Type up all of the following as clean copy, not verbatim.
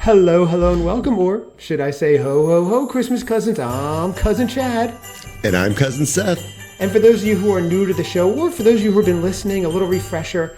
Hello, hello, and welcome, or should I say ho, ho, ho, Christmas cousins. I'm Cousin Chad. And I'm Cousin Seth. And for those of you who are new to the show, or for those of you who have been listening, a little refresher,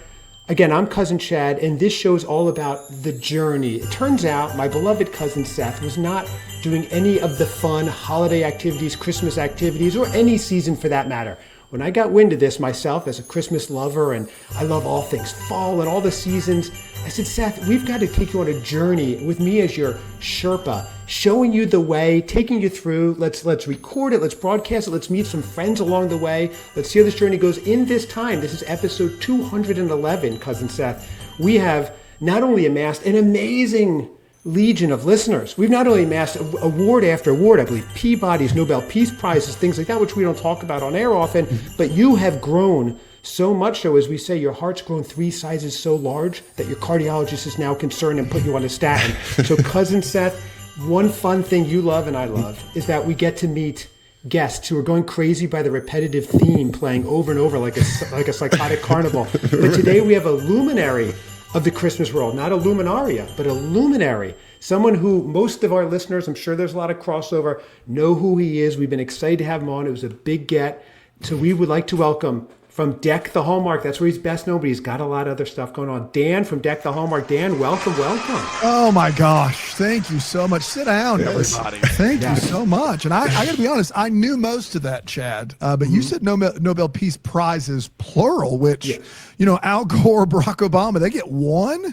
again, I'm Cousin Chad, and this show is all about the journey. It turns out my beloved Cousin Seth was not doing any of the fun holiday activities, Christmas activities, or any season for that matter. When I got wind of this myself as a Christmas lover, and I love all things fall and all the seasons, I said, Seth, we've got to take you on a journey with me as your Sherpa, showing you the way, taking you through. Let's record it, let's broadcast it, let's meet some friends along the way. Let's see how this journey goes. In this time, this is episode 211, Cousin Seth. We have not only amassed an amazing legion of listeners. We've not only amassed award after award, I believe Peabody's, Nobel Peace Prizes, things like that, which we don't talk about on air often, but you have grown so much so, as we say, your heart's grown 3 sizes so large that your cardiologist is now concerned and put you on a statin. So Cousin Seth, one fun thing you love and I love is that we get to meet guests who are going crazy by the repetitive theme playing over and over like a psychotic carnival. But today we have a luminary of the Christmas world, not a luminaria, but a luminary, someone who most of our listeners, I'm sure there's a lot of crossover, know who he is. We've been excited to have him on. It was a big get. So we would like to welcome from Deck the Hallmark, that's where he's best known, but he's got a lot of other stuff going on. Dan from Deck the Hallmark. Dan, welcome. Oh my gosh, thank you so much. Sit down, everybody. Thank you so much. And I got to be honest, I knew most of that, Chad, but you said Nobel Peace Prizes, plural, which, you know, Al Gore, Barack Obama, they get one.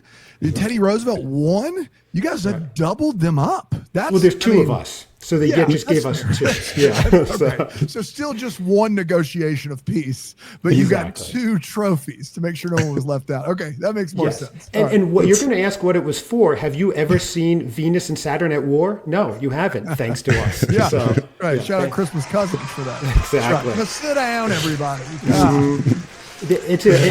Teddy Roosevelt, one. You guys have doubled them up. Well, there's two of us. So they just gave us 2. Yeah. Okay. So still just one negotiation of peace, but you got 2 trophies to make sure no one was left out. Okay, that makes more sense. And what you're going to ask what it was for. Have you ever seen Venus and Saturn at war? No, you haven't, thanks to us. Yeah, so, right. Shout out Christmas cousins for that. Exactly. Right. Now sit down, everybody.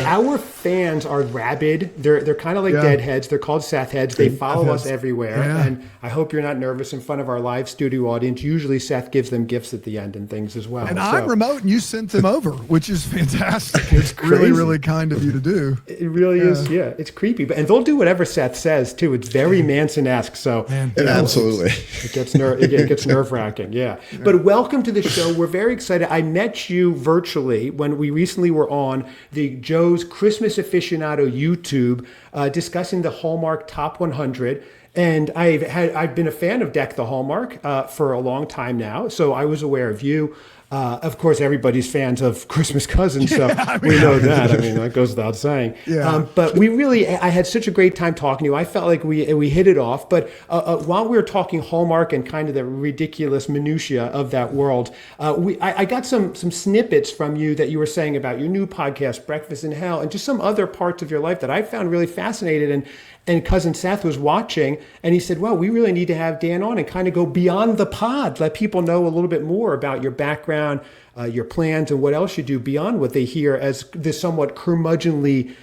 Our fans are rabid. They're kind of like deadheads. They're called Seth heads. They follow us everywhere. Yeah. And I hope you're not nervous in front of our live studio audience. Usually Seth gives them gifts at the end and things as well. And I'm remote and you sent them over, which is fantastic. It's really, really kind of you to do. It really is. Yeah, it's creepy. And they'll do whatever Seth says too. It's very Manson-esque. So absolutely. It gets nerve-wracking. Yeah. But welcome to the show. We're very excited. I met you virtually when we recently were on the Joe's Christmas Aficionado YouTube discussing the Hallmark Top 100. And I've been a fan of Deck the Hallmark for a long time now, so I was aware of you. Of course, everybody's fans of Christmas Cousins, so we know that. I mean, that goes without saying. Yeah. But I had such a great time talking to you. I felt like we hit it off. But while we were talking Hallmark and kind of the ridiculous minutia of that world, I got some snippets from you that you were saying about your new podcast, Breakfast in Hell, and just some other parts of your life that I found really fascinating. And Cousin Seth was watching, and he said, well, we really need to have Dan on and kind of go beyond the pod, let people know a little bit more about your background, your plans, and what else you do beyond what they hear as the somewhat curmudgeonly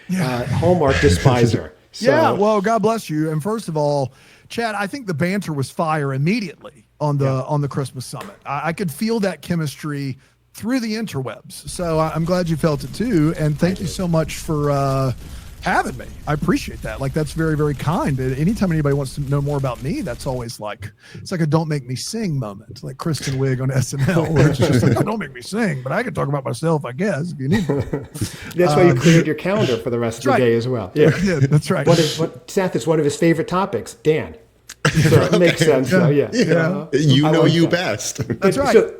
Hallmark despiser. So, yeah, well, God bless you. And first of all, Chad, I think the banter was fire immediately on the Christmas summit. I could feel that chemistry through the interwebs. So I'm glad you felt it too. And thank you so much for having me. I appreciate that. Like, that's very, very kind. Anytime anybody wants to know more about me, that's always like, it's like a don't make me sing moment, like Kristen Wiig on SNL, where it's just like, don't make me sing, but I can talk about myself, I guess, if you need me. That's why you cleared your calendar for the rest of the day as well. Yeah, that's right. Seth is one of his favorite topics, Dan. So it makes sense. So, you best. That's right.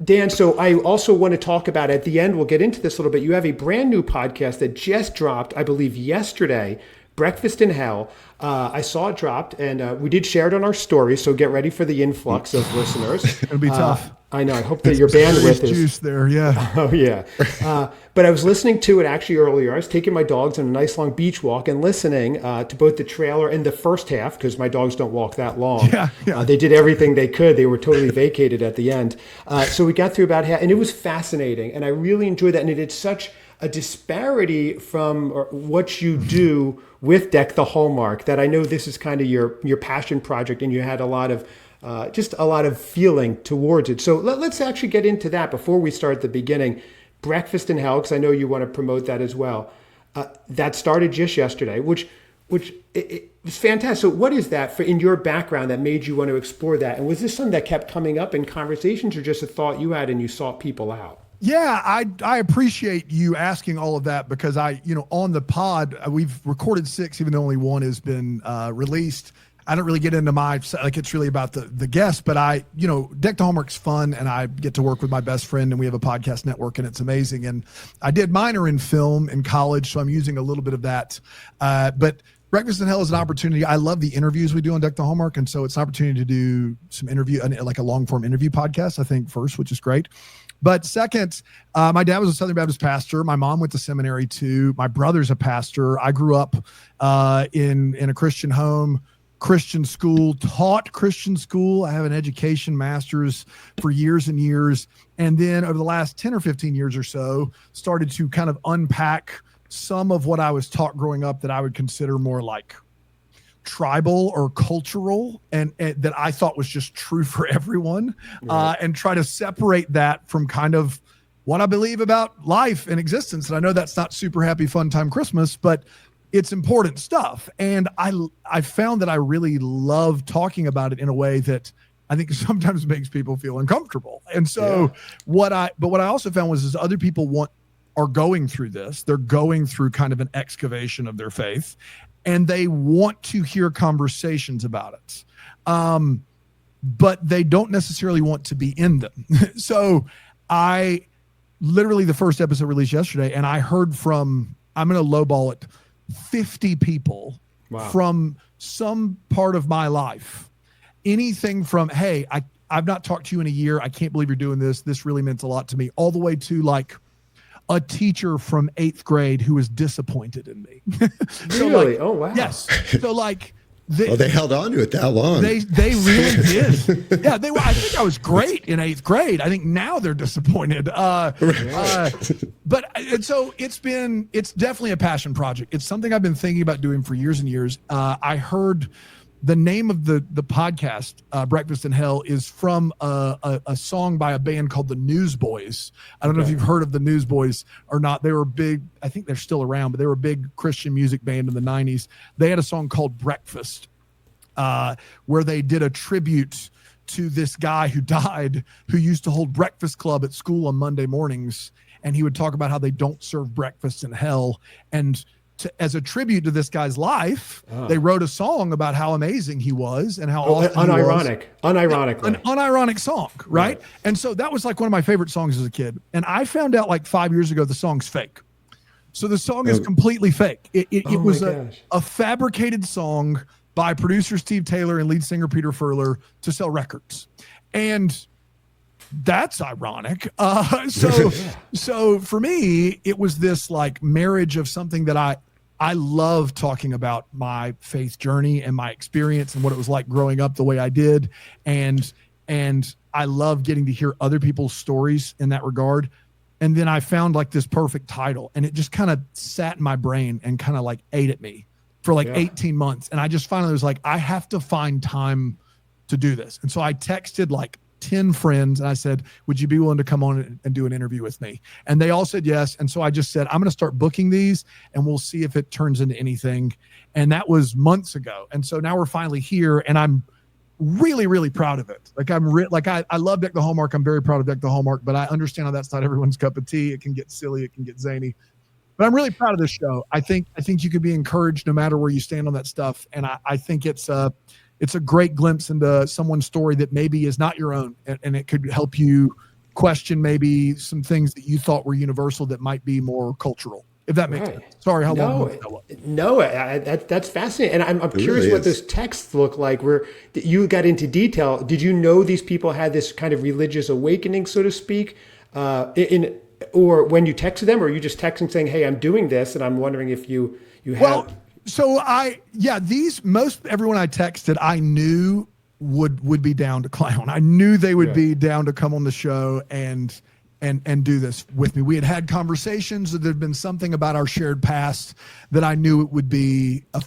Dan, so I also want to talk about, at the end, we'll get into this a little bit. You have a brand new podcast that just dropped, I believe, yesterday, Breakfast in Hell. I saw it dropped, and we did share it on our story, so get ready for the influx of listeners. It'll be tough. I know. I hope that your bandwidth is... juice there, yeah. Oh, yeah. But I was listening to it actually earlier. I was taking my dogs on a nice long beach walk and listening to both the trailer and the first half, because my dogs don't walk that long. Yeah. They did everything they could. They were totally vacated at the end. So we got through about half, and it was fascinating, and I really enjoyed that. And it had such a disparity from what you do with Deck the Hallmark that I know this is kind of your passion project, and you had a lot of just a lot of feeling towards it. So let's actually get into that before we start at the beginning. Breakfast in Hell, because I know you want to promote that as well. That started just yesterday, which which it was fantastic. So what is that in your background that made you want to explore that? And was this something that kept coming up in conversations or just a thought you had and you sought people out? Yeah, I appreciate you asking all of that because on the pod, we've recorded 6, even though only 1 has been released. I don't really get into it's really about the guest, but Deck to Hallmark's fun and I get to work with my best friend and we have a podcast network and it's amazing. And I did minor in film in college, so I'm using a little bit of that. But Breakfast in Hell is an opportunity. I love the interviews we do on Deck to Hallmark. And so it's an opportunity to do some like a long form interview podcast, I think first, which is great. But second, my dad was a Southern Baptist pastor. My mom went to seminary too. My brother's a pastor. I grew up in a Christian home, Christian school, taught Christian school. I have an education master's for years and years. And then over the last 10 or 15 years or so, started to kind of unpack some of what I was taught growing up that I would consider more like tribal or cultural and that I thought was just true for everyone, right. And try to separate that from kind of what I believe about life and existence. And I know that's not super happy, fun time Christmas, but it's important stuff. And I found that I really love talking about it in a way that I think sometimes makes people feel uncomfortable. And so what I also found was other people are going through this. They're going through kind of an excavation of their faith and they want to hear conversations about it. But they don't necessarily want to be in them. So I literally the first episode released yesterday and I heard from, I'm going to lowball it, 50 people from some part of my life. Anything from, hey, I've not talked to you in a year. I can't believe you're doing this. This really meant a lot to me. All the way to like a teacher from 8th grade who was disappointed in me. So really? Oh, wow. Yes. So like, they held on to it that long. They really did. Yeah, I think I was great in 8th grade. I think now they're disappointed. But so it's definitely a passion project. It's something I've been thinking about doing for years and years. I heard the name of the podcast, Breakfast in Hell, is from a song by a band called the Newsboys. I don't know if you've heard of the Newsboys or not. They were big. I think they're still around, but they were a big Christian music band in the 90s. They had a song called Breakfast, where they did a tribute to this guy who died, who used to hold breakfast club at school on Monday mornings. And he would talk about how they don't serve breakfast in hell. And as a tribute to this guy's life, they wrote a song about how amazing he was and how awesome unironically. An unironic song, right? And so that was like one of my favorite songs as a kid. And I found out like 5 years ago the song's fake. So the song is completely fake. It was a fabricated song by producer Steve Taylor and lead singer Peter Furler to sell records. And that's ironic. So for me, it was this like marriage of something that I love talking about my faith journey and my experience and what it was like growing up the way I did. And I love getting to hear other people's stories in that regard. And then I found like this perfect title and it just kind of sat in my brain and kind of like ate at me for like 18 months. And I just finally was like, I have to find time to do this. And so I texted like 10 friends and I said, would you be willing to come on and do an interview with me? And they all said yes. And so I just said, I'm going to start booking these and we'll see if it turns into anything. And that was months ago. And so now we're finally here and I'm really, really proud of it. Like I love Deck the Hallmark. I'm very proud of Deck the Hallmark, but I understand how that's not everyone's cup of tea. It can get silly. It can get zany, but I'm really proud of this show. I think you could be encouraged no matter where you stand on that stuff. And I think it's a great glimpse into someone's story that maybe is not your own. And it could help you question maybe some things that you thought were universal that might be more cultural, if that makes sense. Sorry, how long that was. No, that's fascinating. And I'm curious really what those texts look like where you got into detail. Did you know these people had this kind of religious awakening, so to speak, or when you texted them, or you just texting saying, hey, I'm doing this, and I'm wondering if you have... Well, so most everyone I texted, I knew would be down to clown. I knew they would be down to come on the show and do this with me. We had conversations that there'd been something about our shared past that I knew it would be a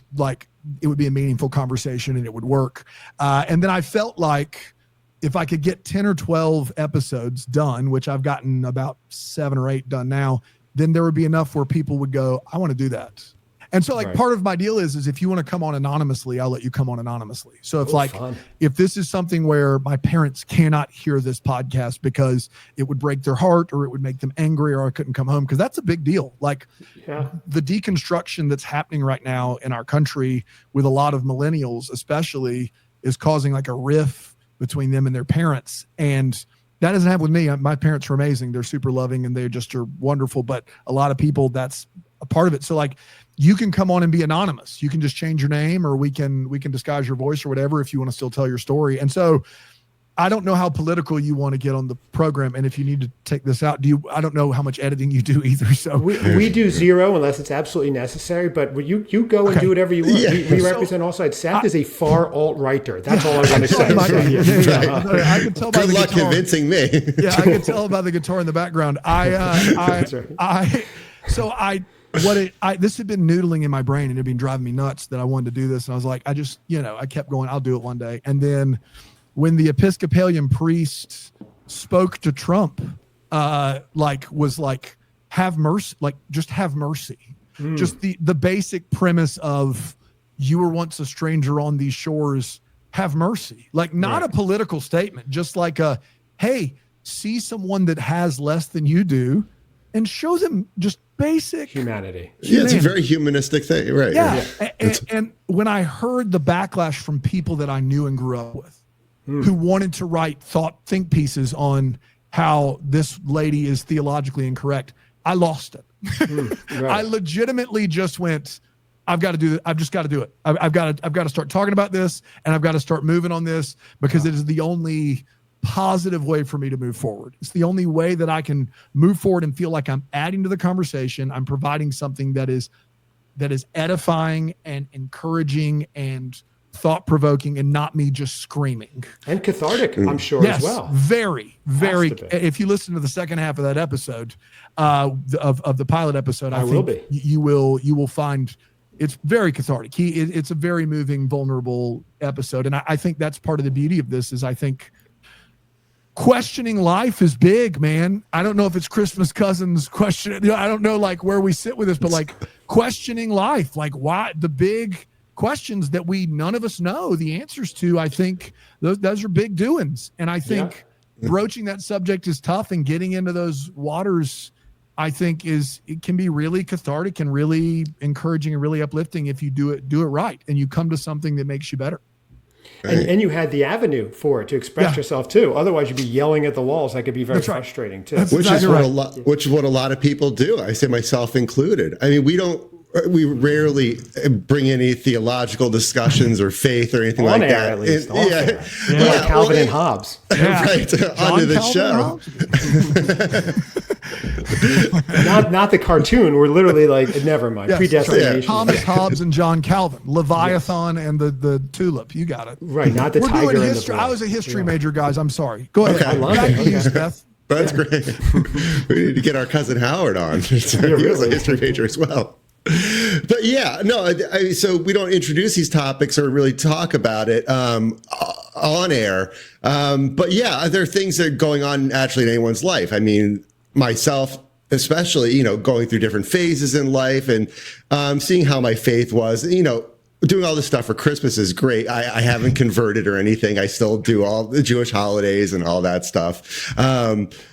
meaningful conversation and it would work. And then I felt like if I could get 10 or 12 episodes done, which I've gotten about 7 or 8 done now, then there would be enough where people would go, I want to do that. And so like Right. part of my deal is if you want to come on anonymously, I'll let you come on anonymously. So if Fun. if this is something where my parents cannot hear this podcast because it would break their heart or it would make them angry or I couldn't come home, because that's a big deal. Like the deconstruction that's happening right now in our country with a lot of millennials especially is causing like a rift between them and their parents. And that doesn't happen with me. My parents are amazing. They're super loving and they just are wonderful. But a lot of people, that's a part of it. So like you can come on and be anonymous. You can just change your name, or we can disguise your voice or whatever if you want to still tell your story. And so I don't know how political you want to get on the program. And if you need to take this out, I don't know how much editing you do either. So we do zero unless it's absolutely necessary, but you go and do whatever you want. Yeah. We represent all sides. Seth is a far alt-righter. That's all I want to say. I can tell by Good the luck guitar. convincing me. Yeah, I can tell by the guitar in the background. This had been noodling in my brain and it had been driving me nuts that I wanted to do this. And I was like, I kept going, I'll do it one day. And then when the Episcopalian priest spoke to Trump, was like, have mercy, like just have mercy. Just the basic premise of you were once a stranger on these shores, have mercy. Like not a political statement, just like hey, see someone that has less than you do and show them just basic humanity. Yeah, it's a very humanistic thing, right? Yeah. And when I heard the backlash from people that I knew and grew up with, who wanted to write think pieces on how this lady is theologically incorrect, I lost it. Right. I legitimately just went, I've got to do it. I've just got to do it. I've got to start talking about this, and I've got to start moving on this because it is the only positive way for me to move forward. It's the only way that I can move forward and feel like I'm adding to the conversation. I'm providing something that is edifying and encouraging and thought-provoking and not me just screaming. And cathartic, I'm sure, as well. Very, very. If you listen to the second half of that episode, of the pilot episode, I think you will find it's very cathartic. It's a very moving, vulnerable episode. And I think that's part of the beauty of this is I think questioning life is big, man. I don't know if it's Christmas Cousins question. I don't know like where we sit with this, but like questioning life, like why the big questions that none of us know the answers to. I think those are big doings. And I think broaching that subject is tough, and getting into those waters, I think it can be really cathartic and really encouraging and really uplifting if you do it right. And you come to something that makes you better. And you had the avenue for it to express yourself too. Otherwise, you'd be yelling at the walls. That could be very frustrating too. Which is what a lot of people do. I say myself included. I mean, we rarely bring any theological discussions or faith or anything like that. At least. Like Calvin and Hobbes. Right. Onto the show. not the cartoon. We're literally like, never mind. Predestination. Thomas Hobbes and John Calvin. Leviathan and the tulip. You got it. Right. Not the tiger and the blood. I was a history major, guys. I'm sorry. Go ahead. Okay. I love it. Seth. That's great. We need to get our cousin Howard on. He was a history major as well. But so we don't introduce these topics or really talk about it on air. But there are things that are going on naturally in anyone's life. I mean, myself especially, going through different phases in life and seeing how my faith was, doing all this stuff for Christmas is great. I haven't converted or anything. I still do all the Jewish holidays and all that stuff.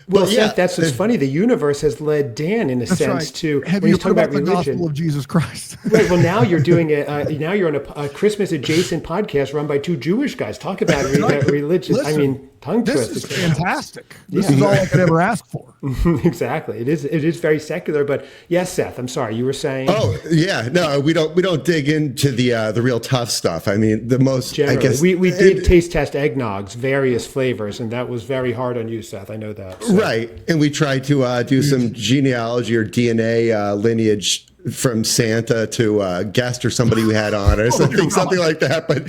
Seth, that's what's funny. The universe has led Dan, in a sense, to Have when you he's talking about the religion. gospel of Jesus Christ? Right. Well, now you're doing it. Now you're on a Christmas adjacent podcast run by two Jewish guys. Talk about religion. Listen, I mean, tongue this twist. is fantastic. This is all I could ever ask for. Exactly. It is very secular. But yes, Seth, I'm sorry. You were saying. Oh yeah, no, we don't dig into the real tough stuff. I mean, the most. Generally, I guess we did taste test eggnogs, various flavors, and that was very hard on you, Seth. I know that. So. Right, and we tried to do some genealogy or DNA lineage from Santa to Guest or somebody we had on or something like that. But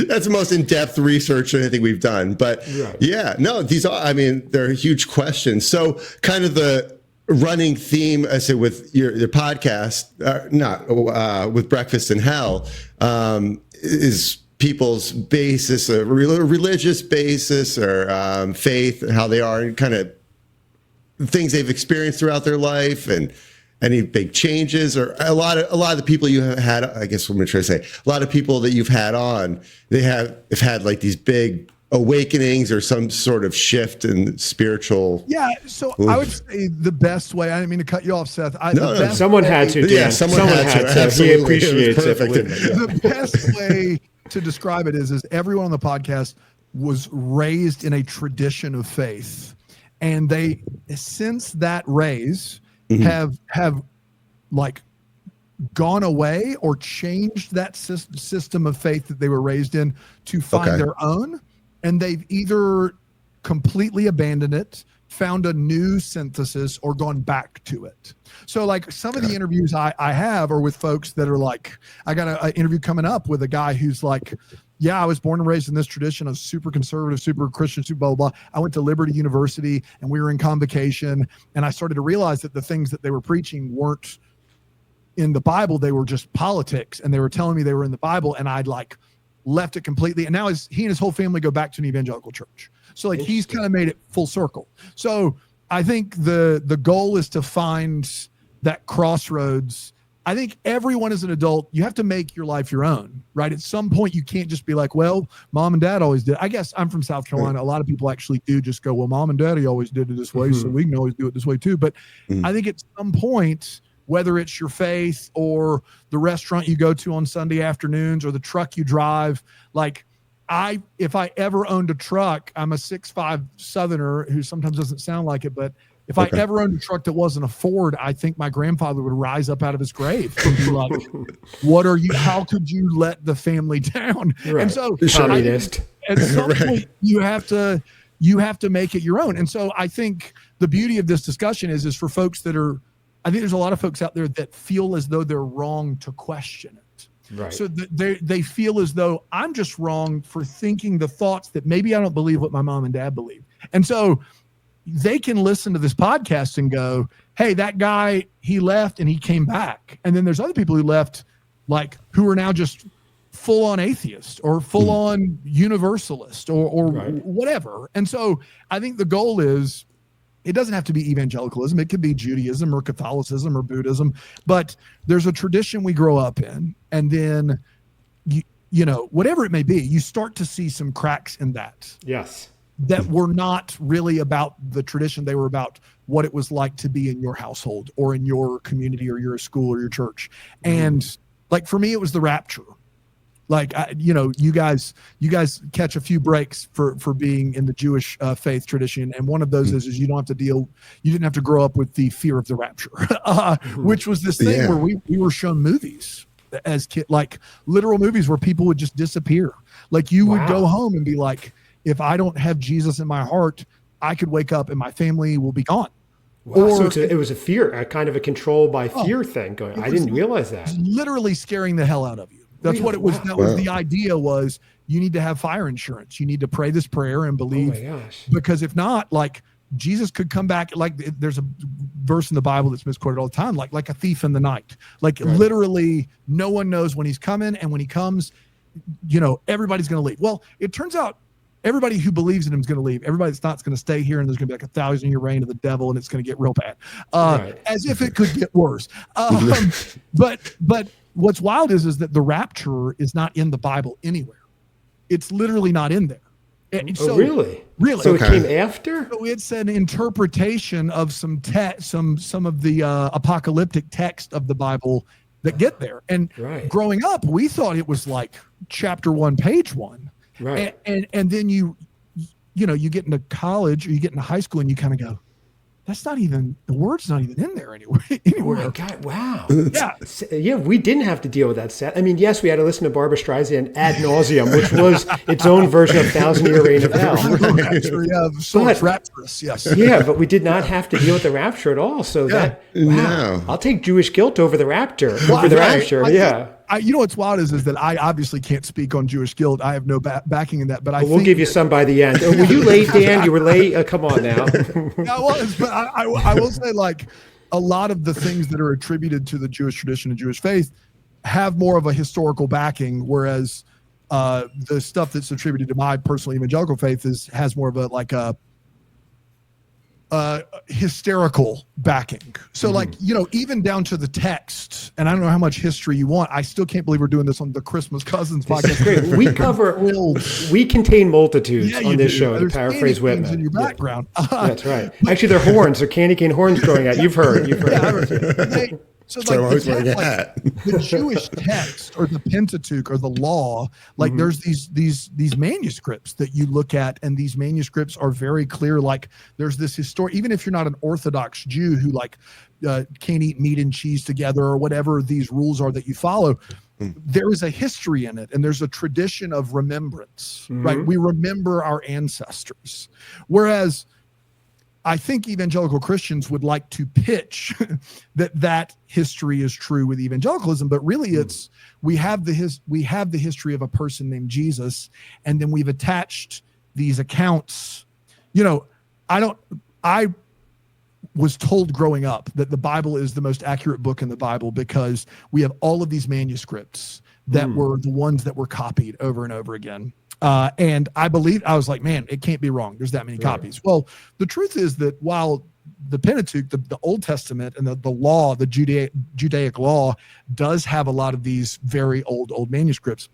that's the most in-depth research or anything we've done. But they're huge questions. So kind of the running theme, I say, with your podcast, with Breakfast in Hell, is people's basis, a religious basis or faith, how they are, and kind of things they've experienced throughout their life, and any big changes, or a lot of the people you have had, I guess what I'm trying to say, a lot of people that you've had on, they have had like these big awakenings or some sort of shift in spiritual. Yeah. So I would say the best way, I didn't mean to cut you off, Seth. Someone had to. Dan. Yeah, someone had to. He appreciates it. The best way to describe it is everyone on the podcast was raised in a tradition of faith, and they, since that raise, have like gone away or changed that system of faith that they were raised in to find their own, and they've either completely abandoned it, found a new synthesis, or gone back to it. So like some of the interviews I have are with folks that are like, I got an interview coming up with a guy who's like, yeah, I was born and raised in this tradition of super conservative, super Christian, super blah, blah, blah. I went to Liberty University and we were in convocation, and I started to realize that the things that they were preaching weren't in the Bible. They were just politics, and they were telling me they were in the Bible, and I'd like left it completely. And now he and his whole family go back to an evangelical church. So like he's kind of made it full circle. So I think the goal is to find that crossroads. I think everyone as an adult, you have to make your life your own, right? At some point, you can't just be like, well, mom and dad always did. I guess I'm from South Carolina. A lot of people actually do just go, well, mom and daddy always did it this way, so we can always do it this way too. But I think at some point, whether it's your faith or the restaurant you go to on Sunday afternoons or the truck you drive, like if I ever owned a truck, I'm a 6'5" Southerner who sometimes doesn't sound like it, but if I ever owned a truck that wasn't a Ford, I think my grandfather would rise up out of his grave and be like, how could you let the family down? Right. And so at some point you have to make it your own. And so I think the beauty of this discussion is for folks that are, I think there's a lot of folks out there that feel as though they're wrong to question it. Right. So they feel as though I'm just wrong for thinking the thoughts that maybe I don't believe what my mom and dad believe. And so they can listen to this podcast and go, hey, that guy, he left and he came back. And then there's other people who left, like, who are now just full on atheist or full on universalist or whatever. And so I think the goal is, it doesn't have to be evangelicalism. It could be Judaism or Catholicism or Buddhism, but there's a tradition we grow up in. And then, you know, whatever it may be, you start to see some cracks in that. Yes. That were not really about the tradition. They were about what it was like to be in your household or in your community or your school or your church. And like, for me, it was the rapture. Like, you guys catch a few breaks for being in the Jewish faith tradition. And one of those is you didn't have to grow up with the fear of the rapture, which was this thing where we were shown movies as kids, like literal movies where people would just disappear. Like you would go home and be like, if I don't have Jesus in my heart, I could wake up and my family will be gone. Wow. So it was a fear, a kind of a control by fear thing going. I didn't realize that. Literally scaring the hell out of you. That's what it was. That was the idea was you need to have fire insurance. You need to pray this prayer and believe. Oh my gosh. Because if not, like Jesus could come back. Like there's a verse in the Bible that's misquoted all the time, like a thief in the night. Like literally no one knows when he's coming. And when he comes, everybody's going to leave. Well, it turns out everybody who believes in him is going to leave. Everybody that's not is going to stay here, and there's going to be like 1,000-year reign of the devil, and it's going to get real bad. As if it could get worse. But what's wild is that the rapture is not in the Bible anywhere. It's literally not in there. Really? So it came after? So it's an interpretation of some of the apocalyptic text of the Bible that get there. And growing up, we thought it was like chapter 1, page 1. Right. And then you get into college or you get into high school and you kind of go, the word's not even in there anywhere. Oh my God, wow. Yeah, we didn't have to deal with that, Seth. I mean, yes, we had to listen to Barbra Streisand ad nauseum, which was its own version of 1,000-Year Reign of Hell. Rapturous, yes. Yeah, but we did not have to deal with the rapture at all. So I'll take Jewish guilt over the rapture. You know what's wild is that I obviously can't speak on Jewish guilt. I have no backing in that, but we'll give you some by the end. Were you late, Dan? You were late. Come on now. I was, but I will say, like, a lot of the things that are attributed to the Jewish tradition and Jewish faith have more of a historical backing, whereas the stuff that's attributed to my personal evangelical faith has more of a hysterical backing. So like, even down to the text, and I don't know how much history you want. I still can't believe we're doing this on the Christmas Cousins podcast. Great. We contain multitudes on this show, to paraphrase Whitman. In your background. That's right. Actually, they're horns. They're candy cane horns growing out. You've heard. Yeah, I heard. So like, the Jewish text or the Pentateuch or the law, like there's these manuscripts that you look at, and these manuscripts are very clear. Like there's this history, even if you're not an Orthodox Jew who like can't eat meat and cheese together or whatever these rules are that you follow, there is a history in it, and there's a tradition of remembrance, right? We remember our ancestors. Whereas I think evangelical Christians would like to pitch that history is true with evangelicalism, but really it's we have the history of a person named Jesus, and then we've attached these accounts. I was told growing up that the Bible is the most accurate book in the Bible because we have all of these manuscripts that were the ones that were copied over and over again. And I was like, man, it can't be wrong. There's that many copies. Well, the truth is that while the Pentateuch, the Old Testament and the law, the Judaic law does have a lot of these very old manuscripts,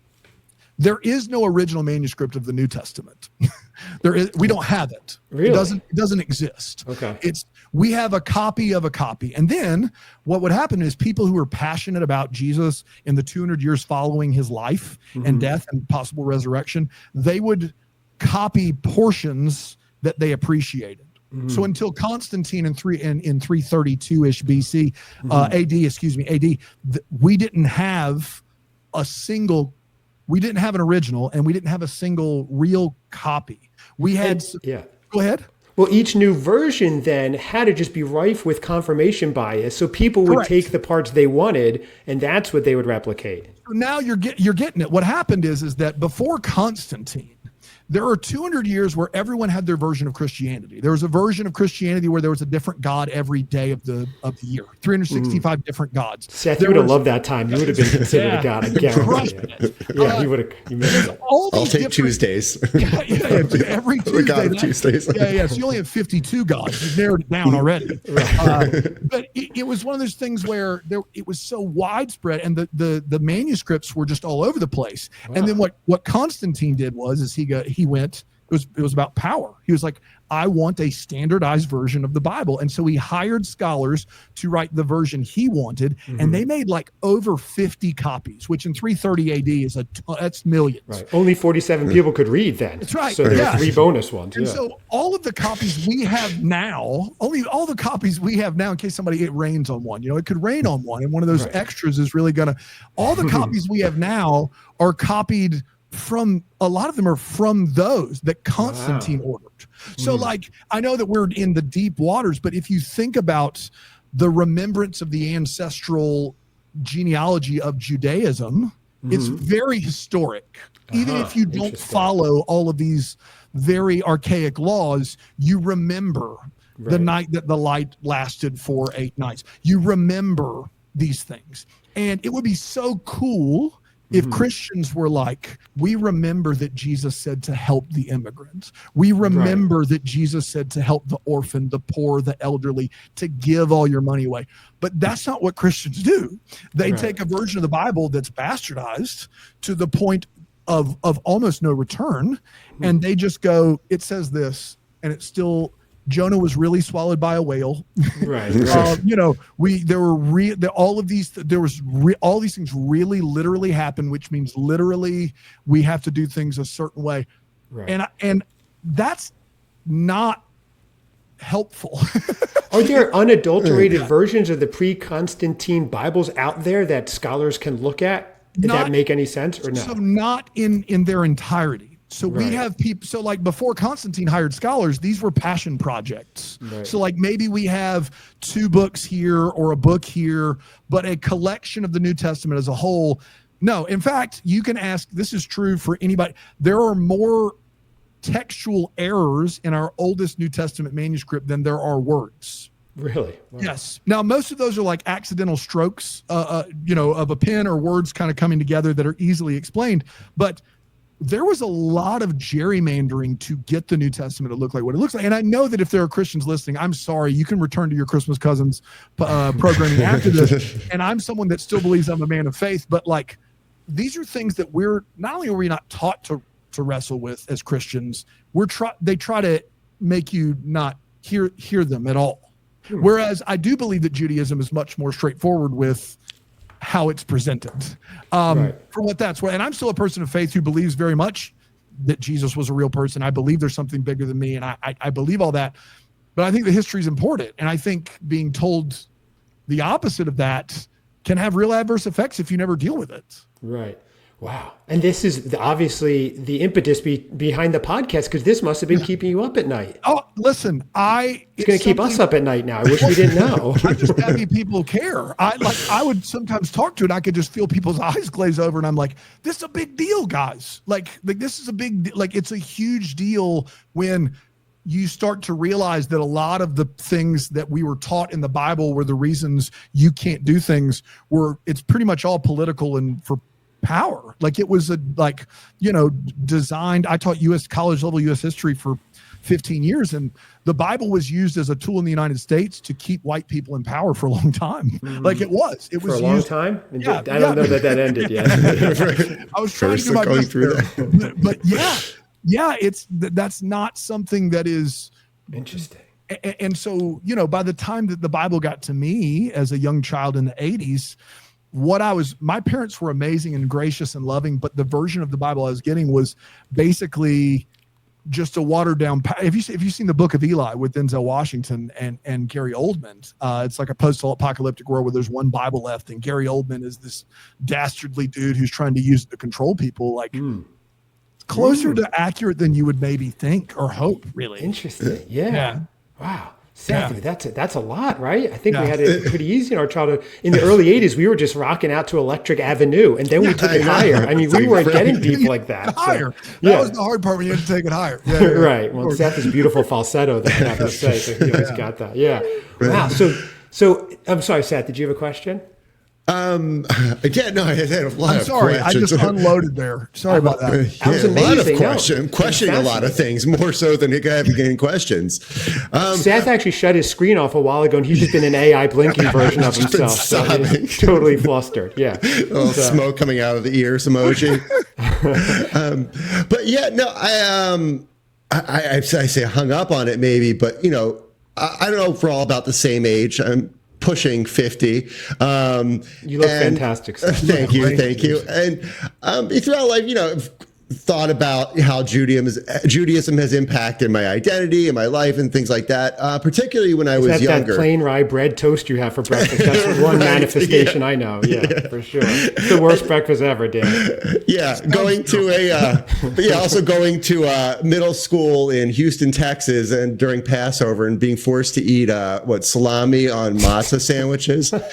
there is no original manuscript of the New Testament. We don't have it. Really? It doesn't exist. Okay. We have a copy of a copy. And then what would happen is people who are passionate about Jesus in the 200 years following his life and death and possible resurrection, they would copy portions that they appreciated. So until Constantine in 332-ish BC, AD, we didn't have an original, and we didn't have a single real copy. We had, go ahead. Well, each new version then had to just be rife with confirmation bias. So people would take the parts they wanted, and that's what they would replicate. Now you're getting it. What happened is that before Constantine, there are 200 years where everyone had their version of Christianity. There was a version of Christianity where there was a different God every day of the year, 365 different gods. Seth, you would have loved that time. You would have been considered a god, I guarantee it. Yeah, you would have. I'll take Tuesdays. Every Tuesday. The god of Tuesdays. So you only have 52 gods. You've narrowed it down already. But it was one of those things where it was so widespread, and the manuscripts were just all over the place. Wow. And then what Constantine did was he went, it was about power. He was like, I want a standardized version of the Bible. And so he hired scholars to write the version he wanted. And they made like over 50 copies, which in 330 AD is that's millions. Right. Only 47 people could read then. That's right. So there were 3 bonus ones. And so all of the copies we have now, in case it rains on one, it could rain on one. And one of those extras is really all the copies we have now are copied from, a lot of them are from those that Constantine ordered. So I know that we're in the deep waters, but if you think about the remembrance of the ancestral genealogy of Judaism, it's very historic. Even if you don't follow all of these very archaic laws, you remember the night that the light lasted for 8 nights. You remember these things. And it would be so cool if Christians were like, we remember that Jesus said to help the immigrants. We remember that Jesus said to help the orphan, the poor, the elderly, to give all your money away. But that's not what Christians do. They take a version of the Bible that's bastardized to the point of almost no return. And they just go, it says this, and it's still, Jonah was really swallowed by a whale. All these things really literally happen, which means literally we have to do things a certain way. And that's not helpful. Are there unadulterated versions of the pre-Constantine Bibles out there that scholars can look at? Did that make any sense or no? So not in their entirety. So we have people, so like before Constantine hired scholars, these were passion projects. So like maybe we have 2 books here or a book here, but a collection of the New Testament as a whole. No, in fact, you can ask, this is true for anybody. There are more textual errors in our oldest New Testament manuscript than there are words. Really? Wow. Yes. Now, most of those are like accidental strokes, of a pen or words kind of coming together that are easily explained. But there was a lot of gerrymandering to get the New Testament to look like what it looks like. And I know that if there are Christians listening, I'm sorry, you can return to your Christmas Cousins programming after this. And I'm someone that still believes I'm a man of faith, but like, these are things that not only are we not taught to wrestle with as Christians, they try to make you not hear them at all. Whereas I do believe that Judaism is much more straightforward with how it's presented, for what that's worth. And I'm still a person of faith who believes very much that Jesus was a real person. I believe there's something bigger than me, and I believe all that. But I think the history is important, and I think being told the opposite of that can have real adverse effects if you never deal with it. Right. Wow. And this is obviously the impetus behind the podcast, because this must have been keeping you up at night. Oh, listen, it's going to keep us up at night now. I wish we didn't know. I'm just happy people care. I would sometimes talk to it. I could just feel people's eyes glaze over, and I'm like, this is a big deal, guys. Like this is a big, it's a huge deal when you start to realize that a lot of the things that we were taught in the Bible were the reasons you can't do things it's pretty much all political and for power. Like it was designed. I taught college level U.S. history for 15 years, and the Bible was used as a tool in the United States to keep white people in power for a long time. Mm-hmm. Like it was for a long time. Yeah, I don't know that ended yet. I was trying to do my best through that. But yeah, that's not something that is interesting. And so, by the time that the Bible got to me as a young child in the 80s, my parents were amazing and gracious and loving, but the version of the Bible I was getting was basically just a watered down. If you've seen the Book of Eli with Denzel Washington and Gary Oldman, it's like a post-apocalyptic world where there's one Bible left, and Gary Oldman is this dastardly dude who's trying to use it to control people. Like closer to accurate than you would maybe think or hope. Really interesting. Yeah. Wow. Seth, that's a lot, right? I think we had it pretty easy in our childhood. In the early 80s, we were just rocking out to Electric Avenue, and then we took it higher. I mean, we weren't getting deep like that. Higher. That was the hard part when you had to take it higher. Right. Well, Seth is beautiful falsetto, I have to say. So he always got that. Yeah. Wow. So I'm sorry, Seth, did you have a question? Again, no, I had a lot I'm sorry, I just unloaded there. Sorry about that. That was amazing. A lot of questioning a lot of things, more so than getting questions. Seth actually shut his screen off a while ago, and he's just been an AI blinking version of himself. So he's totally flustered. Yeah. Smoke coming out of the ears emoji. But yeah, no, I say hung up on it maybe, but I don't know if we're all about the same age. I'm pushing 50. You look fantastic. Thank you. And throughout life, thought about how Judaism has impacted my identity and my life and things like that, particularly when I was younger. That plain rye bread toast you have for breakfast, that's one manifestation I know. Yeah, for sure. It's the worst breakfast ever, Dan. Yeah, also going to middle school in Houston, Texas, and during Passover and being forced to eat salami on matzah sandwiches, and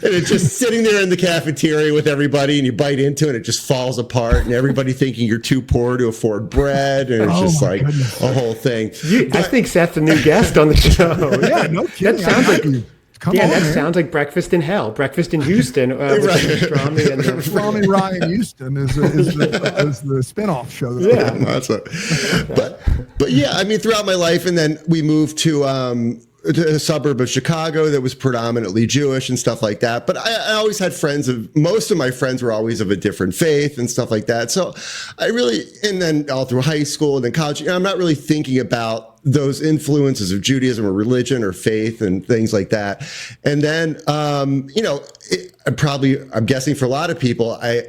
it's just sitting there in the cafeteria with everybody, and you bite into it, and it just falls apart, and everybody thinking you're too poor to afford bread, and it's just like a whole thing. I think Seth's a new guest on the show. Yeah, no kidding. That sounds like Breakfast in Hell, Breakfast in Houston. Pastrami Ryan Houston is the spinoff show. But yeah, I mean, throughout my life, and then we moved to a suburb of Chicago that was predominantly Jewish and stuff like that. But I always had most of my friends were always of a different faith and stuff like that. So and then all through high school and then college, I'm not really thinking about those influences of Judaism or religion or faith and things like that. And then, I'm guessing for a lot of people, I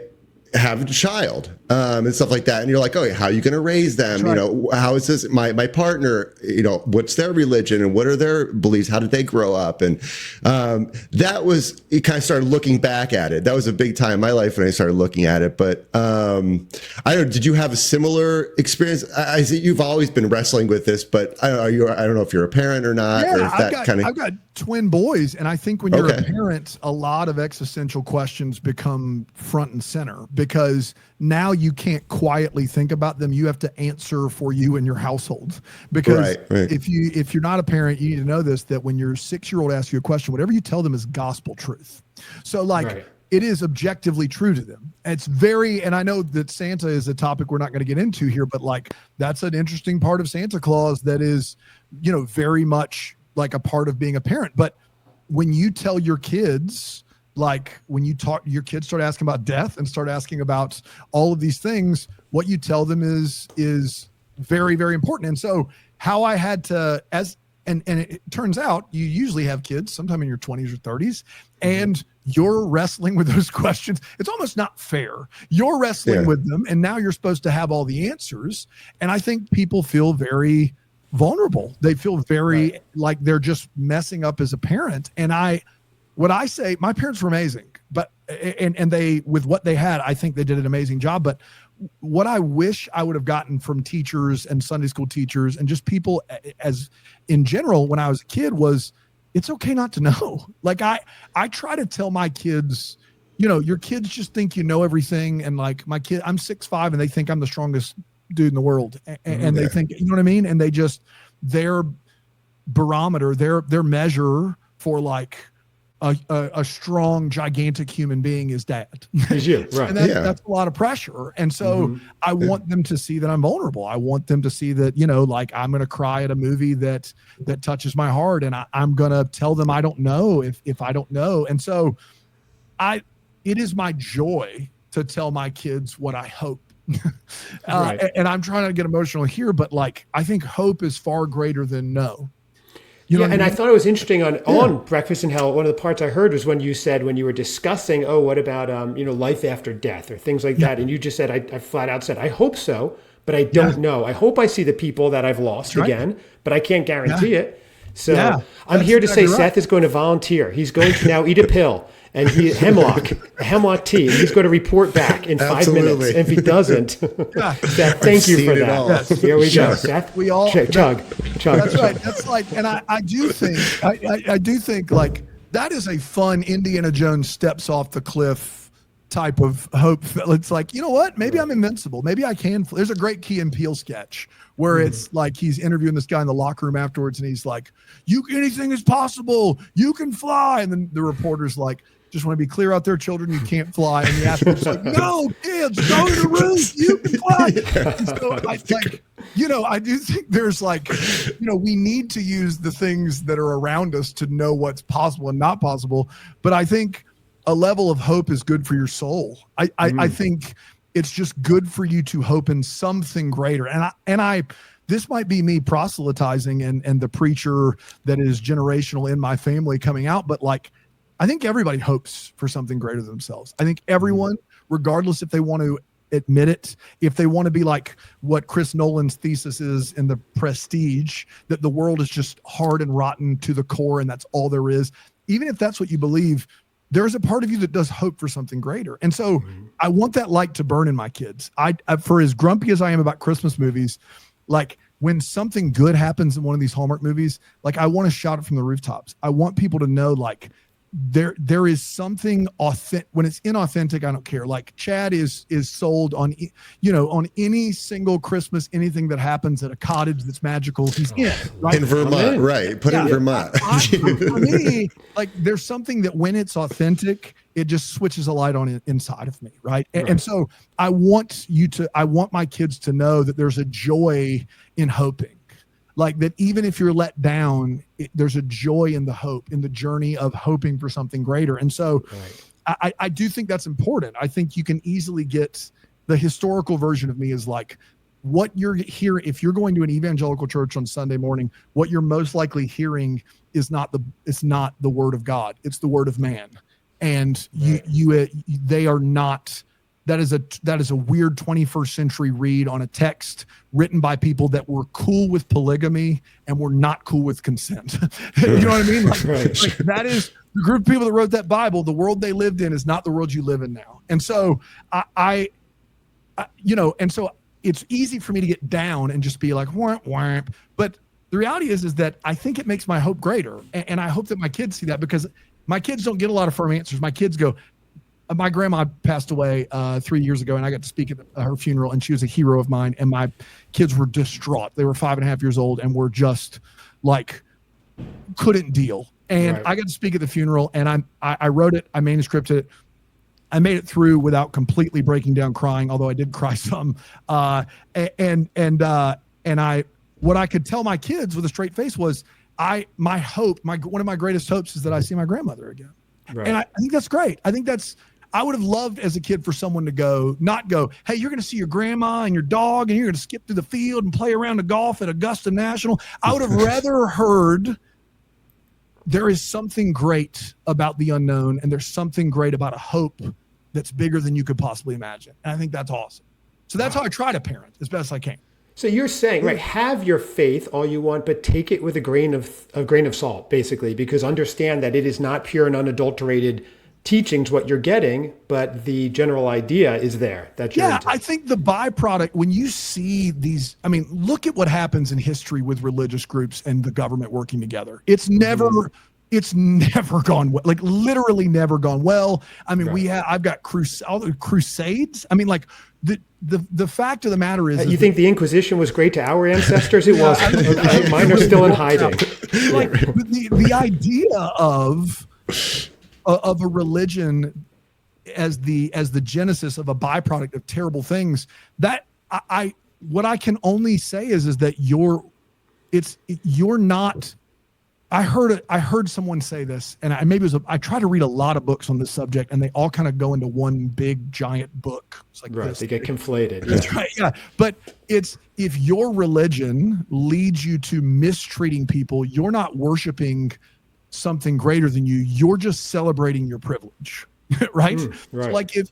have a child and stuff like that, and you're like, oh, how are you going to raise them? Right. How is this my partner? What's their religion and what are their beliefs? How did they grow up? And it kind of started looking back at it. That was a big time in my life when I started looking at it. But I don't know. Did you have a similar experience? I see you've always been wrestling with this, but I don't know if you're a parent or not. Yeah, or if I've got twin boys, and I think when you're a parent, a lot of existential questions become front and center because now you can't quietly think about them. You have to answer for you and your household. Because if you're not a parent, you need to know this, that when your 6-year-old asks you a question, whatever you tell them is gospel truth. So it is objectively true to them. It's very, and I know that Santa is a topic we're not going to get into here, but like that's an interesting part of Santa Claus that is, very much like a part of being a parent. But when you tell your kids, like when your kids start asking about death and start asking about all of these things, what you tell them is very, very important. And so how I had to, and it turns out you usually have kids sometime in your 20s or 30s, and you're wrestling with those questions. It's almost not fair. You're wrestling with them, and now you're supposed to have all the answers. And I think people feel very vulnerable. They feel very like they're just messing up as a parent. And what I say, my parents were amazing, but, and they, with what they had, I think they did an amazing job. But what I wish I would have gotten from teachers and Sunday school teachers and just people as in general, when I was a kid, was it's okay not to know. Like I try to tell my kids, your kids just think you know everything. And like my kid, I'm 6'5", and they think I'm the strongest dude in the world. And they think, you know what I mean? And they just, their barometer, their measure for like a strong, gigantic human being is dad. Is you, right? And that's a lot of pressure. And so I want them to see that I'm vulnerable. I want them to see that, like I'm going to cry at a movie that touches my heart, and I'm going to tell them I don't know if I don't know. And so it is my joy to tell my kids what I hope. And I'm trying to get emotional here, but like I think hope is far greater than no. I thought it was interesting on Breakfast in Hell. One of the parts I heard was when you said, when you were discussing, what about, life after death or things like that. And you just said, I flat out said, I hope so, but I don't know. I hope I see the people that I've lost again, but I can't guarantee it. So I'm here to say Seth is going to volunteer. He's going to now eat a pill and hemlock tea. And he's going to report back in 5 minutes. And if he doesn't, Seth, thank you for that. Yes. Here we go, Seth. We all chug. That's right. That's like, and I do think like that is a fun Indiana Jones steps off the cliff type of hope. It's like, you know what? Maybe I'm invincible. Maybe I can. There's a great Key and Peele sketch where it's like he's interviewing this guy in the locker room afterwards, and he's like, anything is possible. You can fly. And then the reporter's like, just want to be clear out there, children, you can't fly. And the astronaut's like, no, kids, go to the roof. You can fly. And so I do think there's like, we need to use the things that are around us to know what's possible and not possible. But I think a level of hope is good for your soul. I think it's just good for you to hope in something greater. And I this might be me proselytizing and the preacher that is generational in my family coming out, but like, I think everybody hopes for something greater than themselves. I think everyone, regardless if they want to admit it, if they want to be like what Chris Nolan's thesis is in The Prestige, that the world is just hard and rotten to the core and that's all there is. Even if that's what you believe, there's a part of you that does hope for something greater. And so I want that light to burn in my kids. I for as grumpy as I am about Christmas movies, like when something good happens in one of these Hallmark movies, like I want to shout it from the rooftops. I want people to know like, there is something authentic. When it's inauthentic, I don't care. Like Chad is sold on, on any single Christmas, anything that happens at a cottage that's magical, he's in. Right? In Vermont, right? Put in Vermont. For me, like there's something that when it's authentic, it just switches a light on inside of me, right? And so I want my kids to know that there's a joy in hoping. Like that even if you're let down, there's a joy in the hope, in the journey of hoping for something greater. And so I do think that's important. I think you can easily get the historical version of me is like what you're hearing. If you're going to an evangelical church on Sunday morning, what you're most likely hearing is it's not the word of God. It's the word of man. And they are not. That is a weird 21st century read on a text written by people that were cool with polygamy and were not cool with consent. You know what I mean? Like that is the group of people that wrote that Bible. The world they lived in is not the world you live in now. And so and so it's easy for me to get down and just be like, whamp, whamp. But the reality is that I think it makes my hope greater. And I hope that my kids see that because my kids don't get a lot of firm answers. My kids go, my grandma passed away 3 years ago, and I got to speak at her funeral, and she was a hero of mine. And my kids were distraught. They were 5.5 years old and were just like, couldn't deal. And I got to speak at the funeral, and I wrote it, I manuscripted it. I made it through without completely breaking down crying, although I did cry some. What I could tell my kids with a straight face was one of my greatest hopes is that I see my grandmother again. Right. And I think that's great. I would have loved as a kid for someone to not go, hey, you're going to see your grandma and your dog and you're going to skip through the field and play around the golf at Augusta National. I would have rather heard there is something great about the unknown and there's something great about a hope that's bigger than you could possibly imagine. And I think that's awesome. So that's how I try to parent as best I can. So you're saying, right, have your faith all you want, but take it with a grain of salt, basically, because understand that it is not pure and unadulterated teachings what you're getting, but the general idea is there. I think the byproduct, when you see these, look at what happens in history with religious groups and the government working together. It's never gone well, like literally never gone well. I've got crusades. The fact of the matter is, you think the Inquisition was great to our ancestors? It wasn't. Mine are still in hiding. Like the idea of a religion as the genesis of a byproduct of terrible things, that what I can only say is that you're not. I heard someone say this, and I try to read a lot of books on this subject, and they all kind of go into one big giant book. It's like right, they get conflated. That's right, yeah. But it's, if your religion leads you to mistreating people, you're not worshiping something greater than you. You're just celebrating your privilege, right? Right. So like if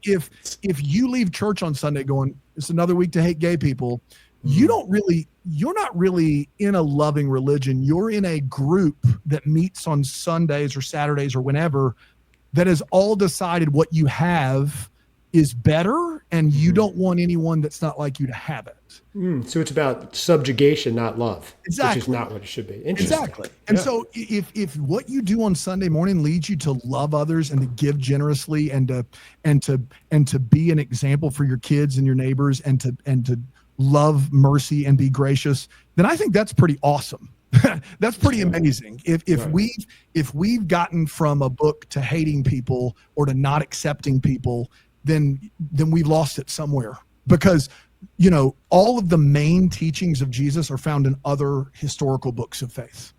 you leave church on Sunday going, it's another week to hate gay people, you're not really in a loving religion. You're in a group that meets on Sundays or Saturdays or whenever that has all decided what you have is better, and you don't want anyone that's not like you to have it. So it's about subjugation, not love. Exactly. Which is not what it should be. Interesting. Exactly. And so if what you do on Sunday morning leads you to love others and to give generously and to be an example for your kids and your neighbors and to love mercy and be gracious, then I think that's pretty awesome. That's pretty amazing. If we've gotten from a book to hating people or to not accepting people, then we've lost it somewhere, because all of the main teachings of Jesus are found in other historical books of faith.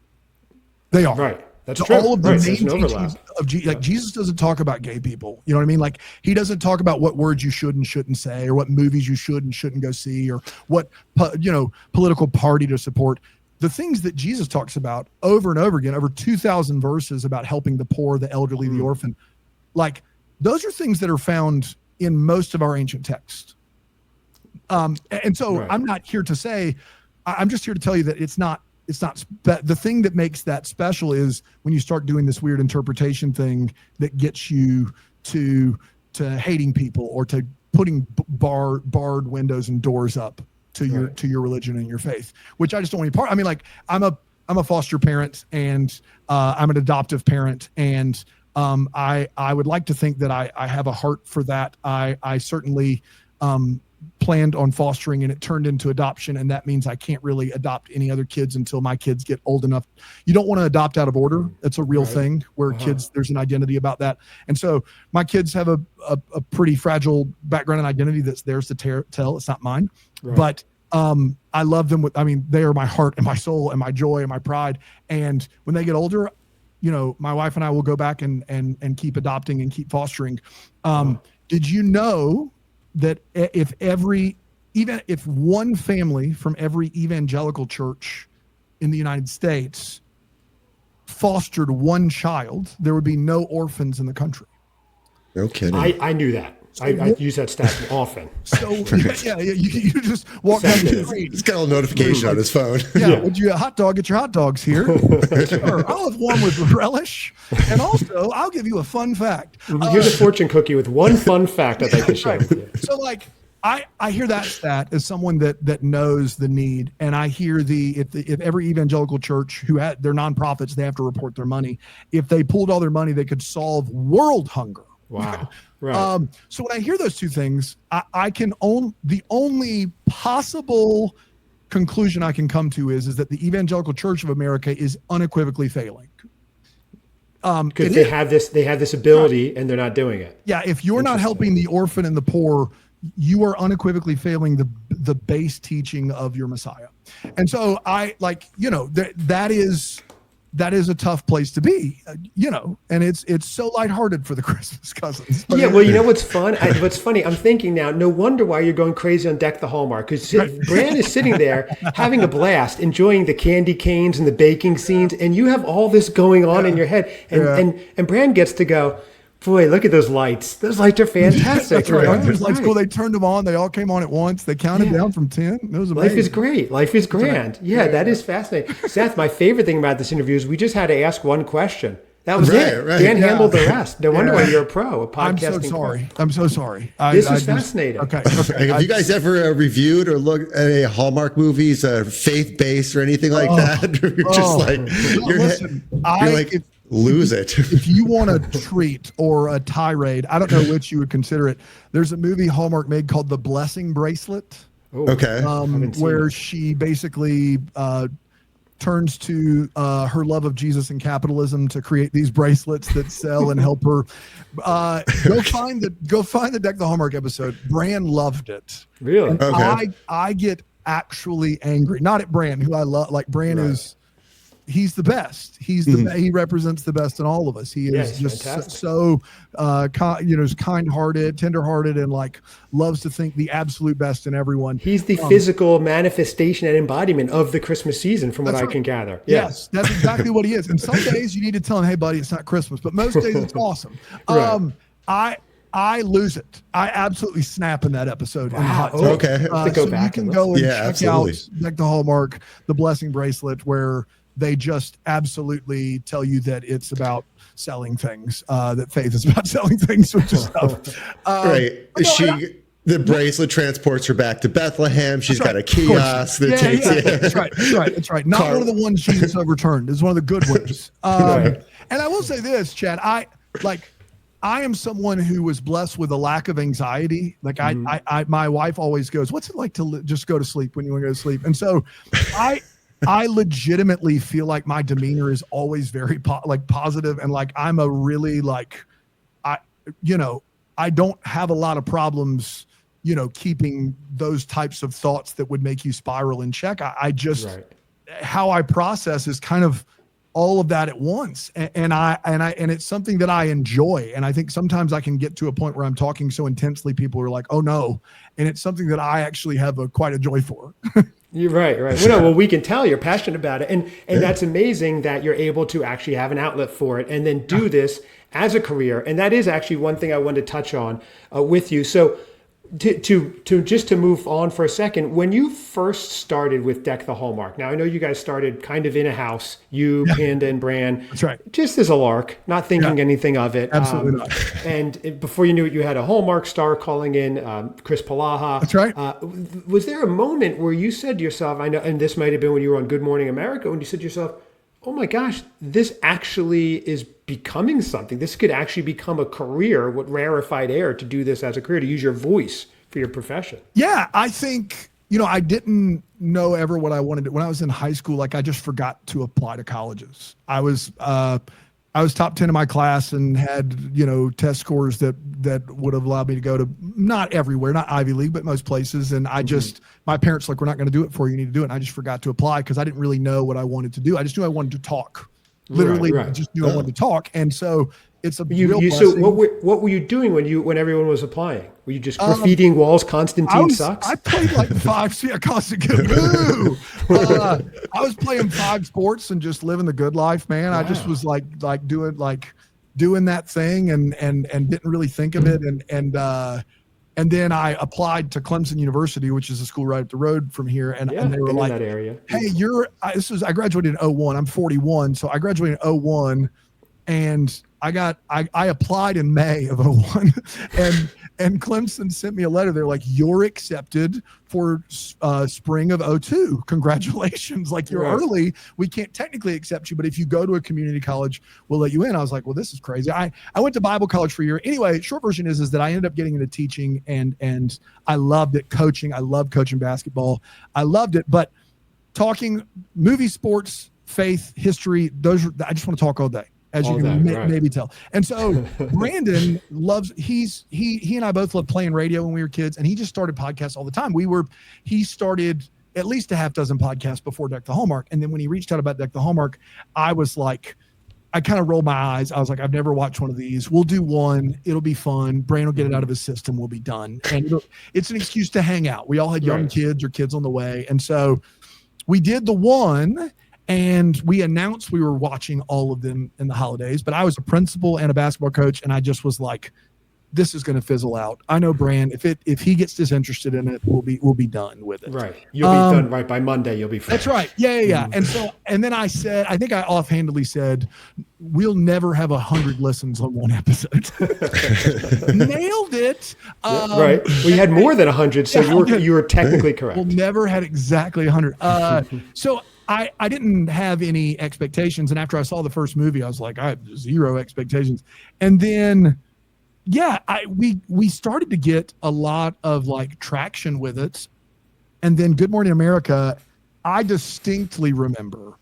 They are. Right. That's true. All of the main teachings of Jesus, like Jesus doesn't talk about gay people. You know what I mean? Like he doesn't talk about what words you should and shouldn't say, or what movies you should and shouldn't go see, or what political party to support. The things that Jesus talks about over and over again, over 2,000 verses about helping the poor, the elderly, the orphan, like those are things that are found in most of our ancient texts. And so I'm not here to say, I'm just here to tell you that it's not the thing that makes that special is when you start doing this weird interpretation thing that gets you to hating people or to putting barred windows and doors up to your religion and your faith, which I just don't want any part. I mean, like I'm a foster parent, and I'm an adoptive parent, and I would like to think that I have a heart for that. I certainly planned on fostering, and it turned into adoption, and that means I can't really adopt any other kids until my kids get old enough. You don't want to adopt out of order. It's a real thing where kids, there's an identity about that. And so my kids have a pretty fragile background and identity that's theirs to tell. It's not mine. Right. But I love them they are my heart and my soul and my joy and my pride. And when they get older, my wife and I will go back and keep adopting and keep fostering. Did you know that even if one family from every evangelical church in the United States fostered one child, there would be no orphans in the country? No kidding. I knew that. I use that stat often. So you just walk down the street. He's got a little notification on his phone. Yeah. Would you a hot dog? Get your hot dogs here. Sure. I'll have one with relish, and also I'll give you a fun fact. Here's a fortune cookie with one fun fact I'd like to share with you. So like I hear that stat as someone that knows the need, and I hear if every evangelical church they're nonprofits, they have to report their money. If they pulled all their money, they could solve world hunger. Wow. Right. So when I hear those two things, the only possible conclusion I can come to is that the evangelical church of America is unequivocally failing. Because they have this ability and they're not doing it. Yeah, if you're not helping the orphan and the poor, you are unequivocally failing the base teaching of your Messiah. And so that is a tough place to be, and it's so lighthearted for the Christmas cousins. Yeah, well, you know what's fun? What's funny, I'm thinking now, no wonder why you're going crazy on Deck the Hallmark, because Bran is sitting there having a blast, enjoying the candy canes and the baking scenes, and you have all this going on in your head, and Bran gets to go, boy, look at those lights. Those lights are fantastic. That's right. Those lights cool. They turned them on. They all came on at once. They counted down from 10. It was amazing. Life is great. Life is grand. Yeah, that is fascinating. Seth, my favorite thing about this interview is we just had to ask one question. That was it. Right. Dan handled the rest. No wonder why you're a pro, a podcasting I'm so sorry. This is fascinating. Okay. Have you guys ever reviewed or looked at any Hallmark movies, faith-based or anything like that? You're like, lose it. If you want a treat or a tirade, I don't know which you would consider it. There's a movie Hallmark made called The Blessing Bracelet. Okay. Where she basically turns to her love of Jesus and capitalism to create these bracelets that sell and help her. Go find the Deck the Hallmark episode. Bran loved it. Really? And Okay. I get actually angry, not at Bran, who I love. Like Bran is. He's the best. He's he represents the best in all of us. He is just so kind-hearted, tender-hearted, and like loves to think the absolute best in everyone. He's the physical manifestation and embodiment of the Christmas season, from what I can gather. Yes, that's exactly what he is. And some days you need to tell him, "Hey, buddy, it's not Christmas," but most days it's awesome. I lose it. I absolutely snap in that episode. Wow. Okay. So you can go and check absolutely. out Deck the Hallmark, The Blessing Bracelet, where they just absolutely tell you that it's about selling things, that faith is about selling things, which is stuff. Right. The bracelet transports her back to Bethlehem. She's got a kiosk that takes That's right. Not one of the ones Jesus overturned. It's one of the good ones. And I will say this, Chad, I am someone who was blessed with a lack of anxiety. Like my wife always goes, "What's it like to just go to sleep when you want to go to sleep?" And so I legitimately feel like my demeanor is always very positive, and like I'm a really I don't have a lot of problems, keeping those types of thoughts that would make you spiral in check. I just how I process is kind of all of that at once, and it's something that I enjoy. And I think sometimes I can get to a point where I'm talking so intensely, people are like, "Oh no," and it's something that I actually have quite a joy for. You're right. Well, we can tell you're passionate about it, and that's amazing that you're able to actually have an outlet for it, and then do this as a career. And that is actually one thing I wanted to touch on with you. So, to move on for a second, when you first started with Deck the Hallmark, now I know you guys started kind of in a house, you, Panda, and Bran. That's right. Just as a lark, not thinking anything of it. Absolutely not. And before you knew it, you had a Hallmark star calling in, Chris Palaha. That's right. Was there a moment where you said to yourself, I know, and this might have been when you were on Good Morning America, when you said to yourself, "Oh my gosh, this actually is becoming something. This could actually become a career, what rarefied air to do this as a career, to use your voice for your profession." Yeah, I think, I didn't know ever what I wanted to. When I was in high school, I just forgot to apply to colleges. I was top 10 in my class and had, test scores that would have allowed me to go to not everywhere, not Ivy League, but most places. And I just, my parents we're not going to do it for you. You need to do it. And I just forgot to apply because I didn't really know what I wanted to do. I just knew I wanted to talk. Literally just knew I wanted to talk. And so it's a real blessing. So what were you doing when everyone was applying? Were you just graffitiing walls? Constantine sucks. I played Constantine. Boo! I was playing 5 sports and just living the good life, man. Wow. I just was doing that thing and didn't really think of it. And then I applied to Clemson University, which is a school right up the road from here. And they were like, in that area. "Hey, I graduated in 2001. I'm 41. So I graduated in 2001 and I applied in May of 2001 and Clemson sent me a letter. They're like, "You're accepted for spring of 2002. Congratulations. Like, you're early. We can't technically accept you, but if you go to a community college, we'll let you in." I was like, "Well, this is crazy." I went to Bible college for a year. Anyway, short version is that I ended up getting into teaching and I loved it. Coaching. I love coaching basketball. I loved it, but talking movie, sports, faith, history, I just want to talk all day. as All you can that, right. maybe tell. And so Brandon loves, he and I both loved playing radio when we were kids, and he just started podcasts all the time. He started at least a half dozen podcasts before Deck the Hallmark. And then when he reached out about Deck the Hallmark, I was like, I kind of rolled my eyes. I was like, I've never watched one of these. We'll do one. It'll be fun. Brandon will get it out of his system. We'll be done. And it's an excuse to hang out. We all had young kids or kids on the way. And so we did the one, and we announced we were watching all of them in the holidays. But I was a principal and a basketball coach, and I just was like, this is going to fizzle out. I know Brand, if he gets disinterested in it, we'll be done with it. Right. You'll be done right by Monday. You'll be fresh. That's right. Yeah. And then I said, I think I offhandedly said, we'll never have 100 listens on one episode. Nailed it. Right. We had more than 100, so you were technically correct. We'll never had exactly 100. So I didn't have any expectations. And after I saw the first movie, I was like, I have zero expectations. And then, we started to get a lot of like traction with it. And then Good Morning America, I distinctly remember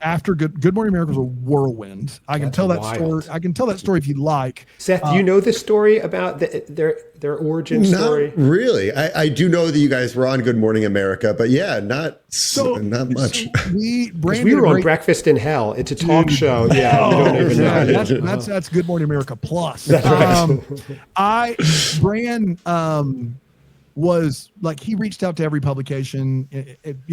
after Good Morning America was a whirlwind. I can tell that story. I can tell that story if you'd like. Seth, do you know the story about their origin story? Not really. I do know that you guys were on Good Morning America, but not much. So we were on Breakfast in Hell. It's a talk show. Yeah, you don't even know. That's Good Morning America Plus. That's right. Brand was like, he reached out to every publication,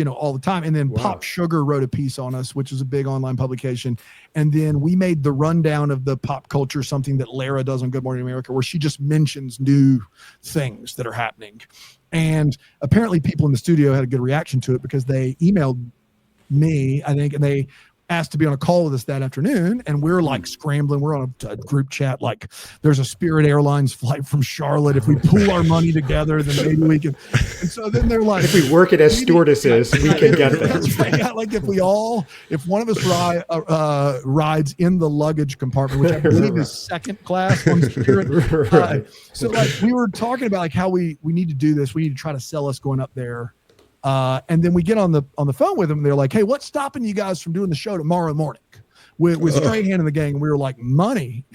all the time. And then Pop Sugar wrote a piece on us, which is a big online publication. And then we made the rundown of the pop culture, something that Lara does on Good Morning America, where she just mentions new things that are happening. And apparently people in the studio had a good reaction to it, because they emailed me, I think, and they asked to be on a call with us that afternoon, and we're like scrambling. We're on a group chat, like, there's a Spirit Airlines flight from Charlotte. If we pool our money together, then maybe we can. And so then they're like, if we work it as stewardesses, we can get there. That's right. Yeah, like if one of us rides in the luggage compartment, which I believe is second class on Spirit. So like, we were talking about like how we need to do this. We need to try to sell us going up there. And then we get on the phone with them, and they're like, hey, what's stopping you guys from doing the show tomorrow morning with Strahan and the gang? And we were like, money.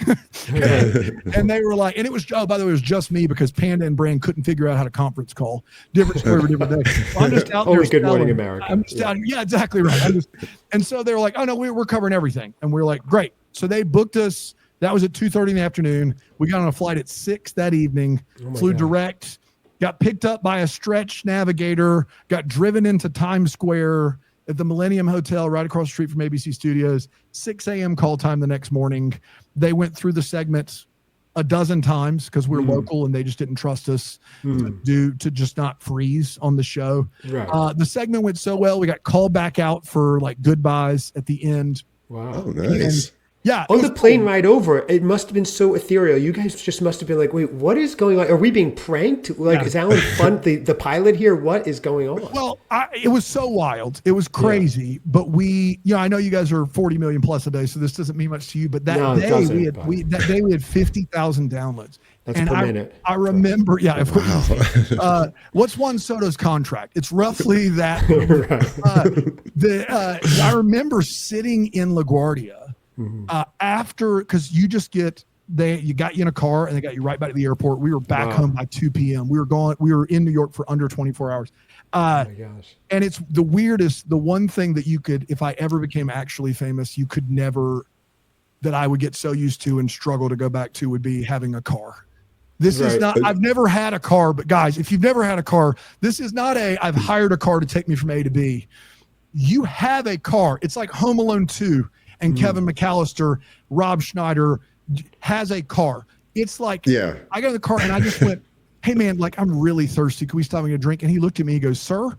And they were like, and it was, by the way, it was just me, because Panda and Brand couldn't figure out how to conference call. Different story for different day. So I'm just out there. Good Morning America. I'm just out. Yeah, exactly right. And so they were like, oh no, we're covering everything. And we were like, great. So they booked us. That was at 2:30 in the afternoon. We got on a flight at 6 that evening, flew direct. Got picked up by a stretch navigator, got driven into Times Square at the Millennium Hotel right across the street from ABC Studios, 6 a.m. call time the next morning. They went through the segment a dozen times, because we're local and they just didn't trust us to just not freeze on the show. Right. The segment went so well, we got called back out for like goodbyes at the end. Wow. Oh, nice. Yeah. On the plane ride over, it must have been so ethereal. You guys just must have been like, wait, what is going on? Are we being pranked? Like, is Alan Funt the pilot here? What is going on? Well, it was so wild. It was crazy. Yeah. But I know you guys are 40 million plus a day, so this doesn't mean much to you. But that day we had 50,000 downloads. That's per minute. I remember, what's Juan Soto's contract? It's roughly that. I remember sitting in LaGuardia after, because you just got you in a car and they got you right back to the airport. We were back home by 2 p.m. We were in New York for under 24 hours. Oh my gosh. And it's the weirdest, the one thing that you could, if I ever became actually famous, you could never, that I would get so used to and struggle to go back to, would be having a car. This is not, I've never had a car, but guys, if you've never had a car, this is not I've hired a car to take me from A to B. You have a car. It's like Home Alone 2 and Kevin McAllister, Rob Schneider has a car. It's like, I got in the car and I just went, hey man, like, I'm really thirsty. Can we stop and get a drink? And he looked at me, he goes, sir,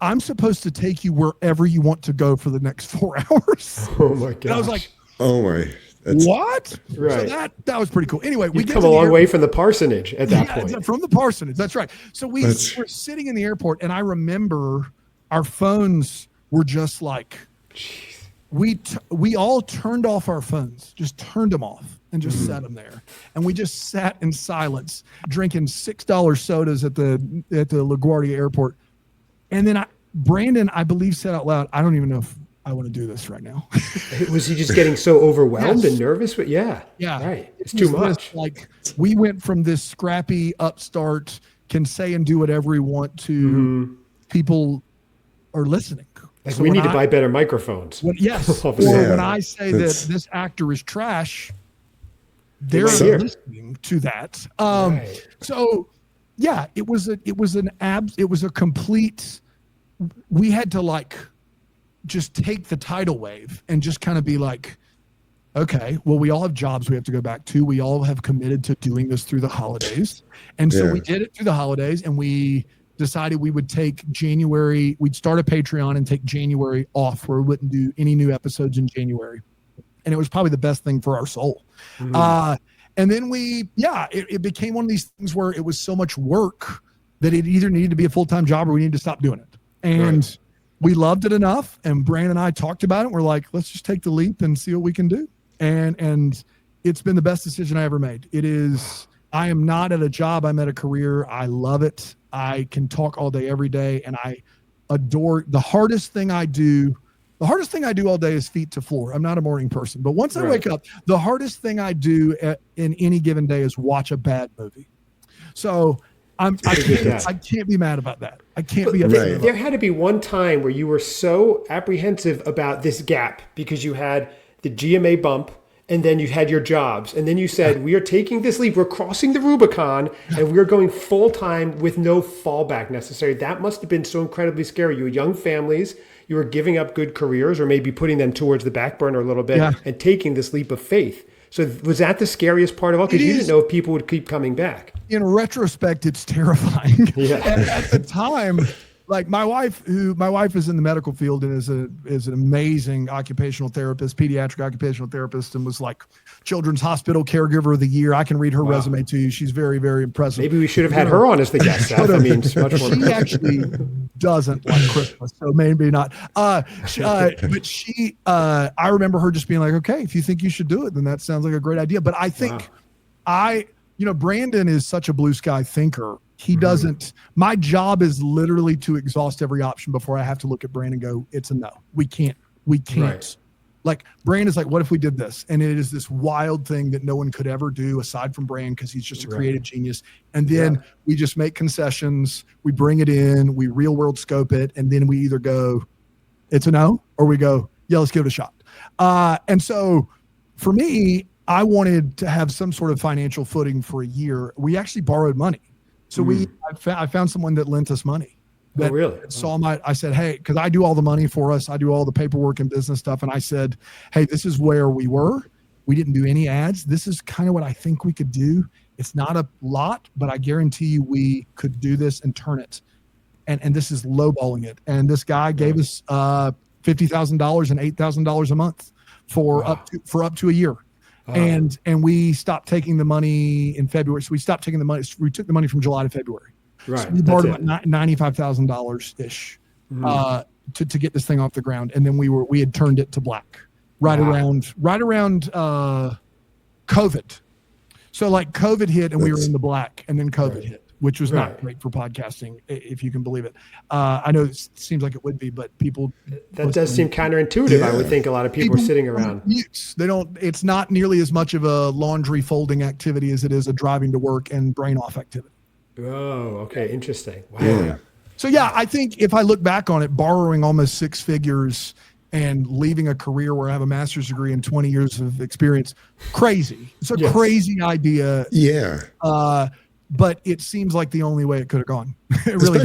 I'm supposed to take you wherever you want to go for the next 4 hours. Oh my God. And I was like, oh my. What? Right. So that was pretty cool. Anyway, we come a long way from the parsonage at that point. From the parsonage. That's right. So we were sitting in the airport, and I remember our phones were just like, we all turned off our phones, just turned them off and just set them there. And we just sat in silence, drinking $6 sodas at the LaGuardia airport. And then Brandon, I believe, said out loud, I don't even know if I want to do this right now. Was he just getting so overwhelmed Yes. and nervous? But yeah, right. It's too much. Like we went from this scrappy upstart, can say and do whatever we want to people are listening. Like So we when need to buy better microphones. Yes. All Or of a sudden. when I say that this actor is trash, they're might hear. listening to that. Right. So yeah, it was a complete, we had to like just take the tidal wave and just kind of be like, okay, well, we all have jobs we have to go back to. We all have committed to doing this through the holidays. And so we did it through the holidays, and we decided we would take January, we'd start a Patreon and take January off where we wouldn't do any new episodes in January. And it was probably the best thing for our soul. And then it became one of these things where it was so much work that it either needed to be a full-time job or we needed to stop doing it. And we loved it enough. And Brandon and I talked about it. We're like, let's just take the leap and see what we can do. And it's been the best decision I ever made. It is, I am not at a job. I'm at a career. I love it. I can talk all day, every day. And I adore the hardest thing I do. The hardest thing I do all day is feet to floor. I'm not a morning person, but once I wake up, the hardest thing I do in any given day is watch a bad movie. So I can't be mad about that. I can't be upset. There had to be one time where you were so apprehensive about this gap because you had the GMA bump and then you had your jobs. And then you said, we are taking this leap. We're crossing the Rubicon and we're going full time with no fallback necessary. That must have been so incredibly scary. You had young families. You were giving up good careers or maybe putting them towards the back burner a little bit and taking this leap of faith. So was that the scariest part of all? Because you didn't know if people would keep coming back. In retrospect, it's terrifying. At the time, like my wife is in the medical field and is an amazing occupational therapist, pediatric occupational therapist, and was like Children's Hospital Caregiver of the Year. I can read her resume to you. She's very, very impressive. Maybe we should have had her on as the guest, Seth. I mean, it's much more. She actually doesn't like Christmas, so maybe not. But I remember her just being like, okay, if you think you should do it, then that sounds like a great idea. But I think Brandon is such a blue sky thinker. He doesn't, my job is literally to exhaust every option before I have to look at Brandon and go, it's a no. We can't. Right. Like Brandon's like, what if we did this? And it is this wild thing that no one could ever do aside from Brandon because he's just a creative genius. And then we just make concessions. We bring it in, we real world scope it. And then we either go, it's a no, or we go, yeah, let's give it a shot. And so for me, I wanted to have some sort of financial footing for a year. We actually borrowed money. So I found someone that lent us money. That saw I said, hey, because I do all the money for us. I do all the paperwork and business stuff. And I said, hey, this is where we were. We didn't do any ads. This is kind of what I think we could do. It's not a lot, but I guarantee you we could do this and turn it. And this is lowballing it. And this guy gave us $50,000 and $8,000 a month for up to a year. And we stopped taking the money in February. So we stopped taking the money. We took the money from July to February. Right. So we borrowed about $95,000 ish to get this thing off the ground. And then we had turned it to black right around COVID. So like COVID hit and we were in the black, and then COVID hit, which was not great for podcasting, if you can believe it. I know it seems like it would be, but people. That does seem counterintuitive. I would think a lot of people are sitting around. It's not nearly as much of a laundry folding activity as it is a driving to work and brain off activity. Oh, okay. Interesting. Wow. Yeah. So yeah, I think if I look back on it, borrowing almost six figures and leaving a career where I have a master's degree and 20 years of experience, crazy. It's a crazy idea. Yeah. But it seems like the only way it could have gone. It really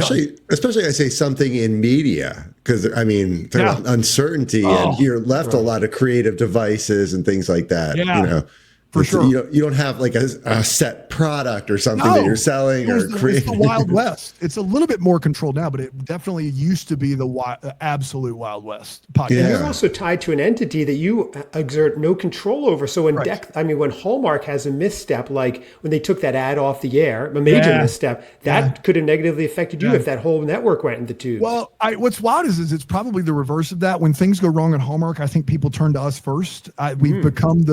especially I say something in media, because I mean, there's uncertainty and you're left a lot of creative devices and things like that. Yeah. For sure. You don't have like a set product or something that you're selling or creating. It's the Wild West. It's a little bit more controlled now, but it definitely used to be the absolute Wild West podcast. Yeah. You're also tied to an entity that you exert no control over. So when when Hallmark has a misstep, like when they took that ad off the air, a major misstep, that could have negatively affected you if that whole network went in the tubes. Well, what's wild is it's probably the reverse of that. When things go wrong at Hallmark, I think people turn to us first. We've become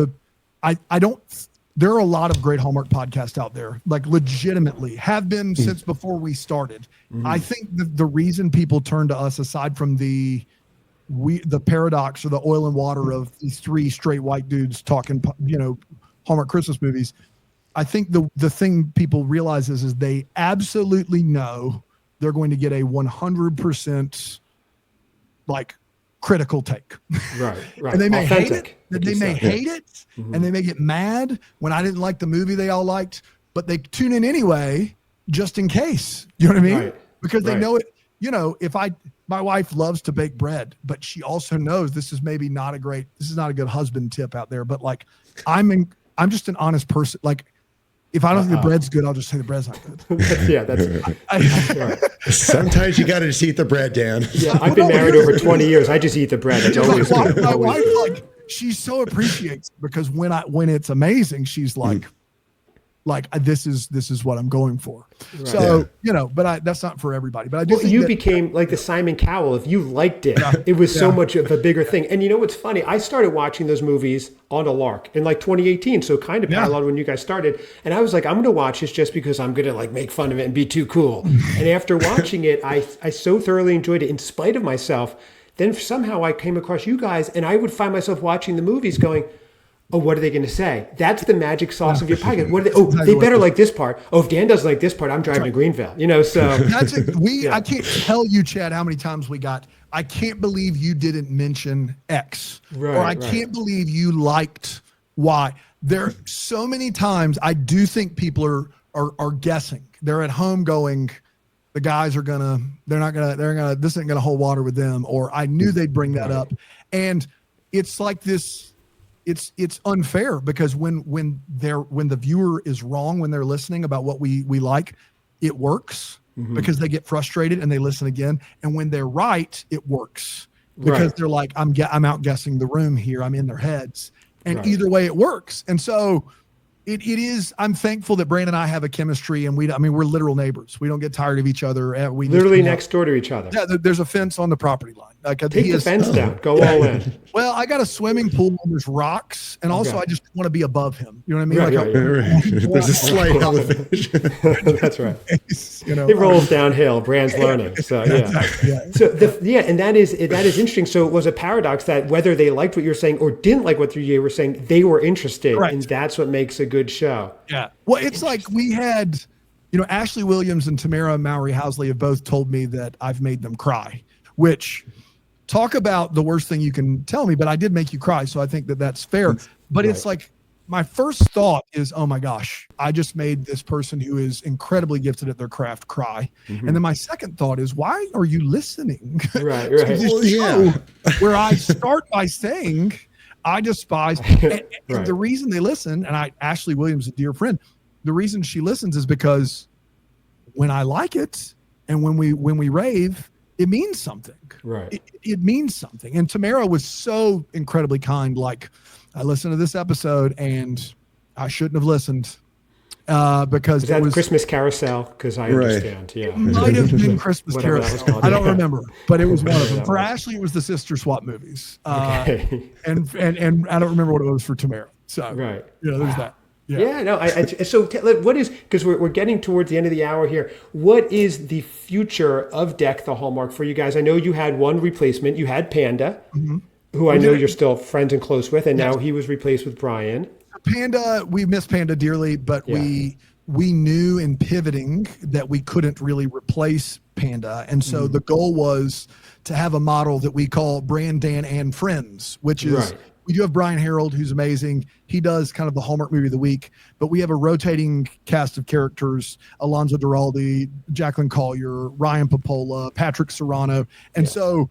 there are a lot of great Hallmark podcasts out there, like legitimately have been since before we started. I think the reason people turn to us, aside from the the paradox or the oil and water of these three straight white dudes talking, Hallmark Christmas movies. I think the thing people realize is they absolutely know they're going to get a 100% like critical take. Right. And they may Authentic, hate it, and they may get mad when I didn't like the movie they all liked, but they tune in anyway just in case. You know what I mean? Right. Because they know it. My wife loves to bake bread, but she also knows this is not a good husband tip out there. But like, I'm just an honest person. Like, if I don't think the bread's good, I'll just say the bread's not good. That's right. Sometimes you got to just eat the bread, Dan. Yeah, I've been married over 20 years. I just eat the bread. It's always good. My wife, like, she so appreciates because when it's amazing, she's like this is what I'm going for. Right. So, but that's not for everybody. But I do think you became like the Simon Cowell. If you liked it, it was so much of a bigger thing. And you know what's funny? I started watching those movies on a lark in like 2018. So kind of parallel when you guys started. And I was like, I'm going to watch this just because I'm going to like make fun of it and be too cool. And after watching it, I so thoroughly enjoyed it in spite of myself. Then somehow I came across you guys and I would find myself watching the movies going, oh, what are they going to say? That's the magic sauce of your podcast. What are they? Oh, they better like this part. Oh, if Dan doesn't like this part, I'm driving to Greenville. So that's it. I can't tell you, Chad, how many times we got, I can't believe you didn't mention X. Right, or I can't believe you liked Y. There are so many times I do think people are guessing. They're at home going, the guys this isn't gonna hold water with them. Or I knew they'd bring that up. And it's like this. It's unfair because when the viewer is wrong when they're listening about what we like, it works because they get frustrated and they listen again. And when they're right, it works because they're like, I'm outguessing the room here. I'm in their heads, and either way it works. And so it is. I'm thankful that Brandon and I have a chemistry, and we're literal neighbors. We don't get tired of each other. We literally next door to each other. Yeah, there's a fence on the property line. Like, take the fence down. Go all in. Well, I got a swimming pool and there's rocks, and also I just want to be above him. You know what I mean? There's a slight elevation. That's right. It rolls downhill. Brand's learning. So and that is interesting. So it was a paradox that whether they liked what you're saying or didn't like what you were saying, they were interested, and that's what makes a good show. Yeah. Well, it's like we had, Ashley Williams and Tamara Mowry Housley have both told me that I've made them cry, which. Talk about the worst thing you can tell me, but I did make you cry. So I think that's fair. But it's like my first thought is, oh my gosh, I just made this person who is incredibly gifted at their craft cry. And then my second thought is, why are you listening? Right. Where I start by saying, I despise. And the reason they listen, and Ashley Williams, a dear friend, the reason she listens is because when I like it and when we rave, it means something. Right. It means something. And Tamara was so incredibly kind. Like, I listened to this episode and I shouldn't have listened because it was Christmas Carousel. Because I understand. Yeah. It might have been Christmas Carousel. I don't remember, but it was one of them. For Ashley, it was the Sister Swap movies. And I don't remember what it was for Tamara. So there's that. Yeah, no. So what is, because we're getting towards the end of the hour here, what is the future of Deck the Hallmark for you guys? I know you had one replacement. You had Panda, who I know you're still friends and close with, and now he was replaced with Brian. Panda, we miss Panda dearly, but we knew in pivoting that we couldn't really replace Panda. And so the goal was to have a model that we call Brand, Dan, and Friends, which is... We do have Brian Harold, who's amazing. He does kind of the Hallmark movie of the week, but we have a rotating cast of characters: Alonzo Duralde, Jacqueline Collier, Ryan Popola, Patrick Serrano. And so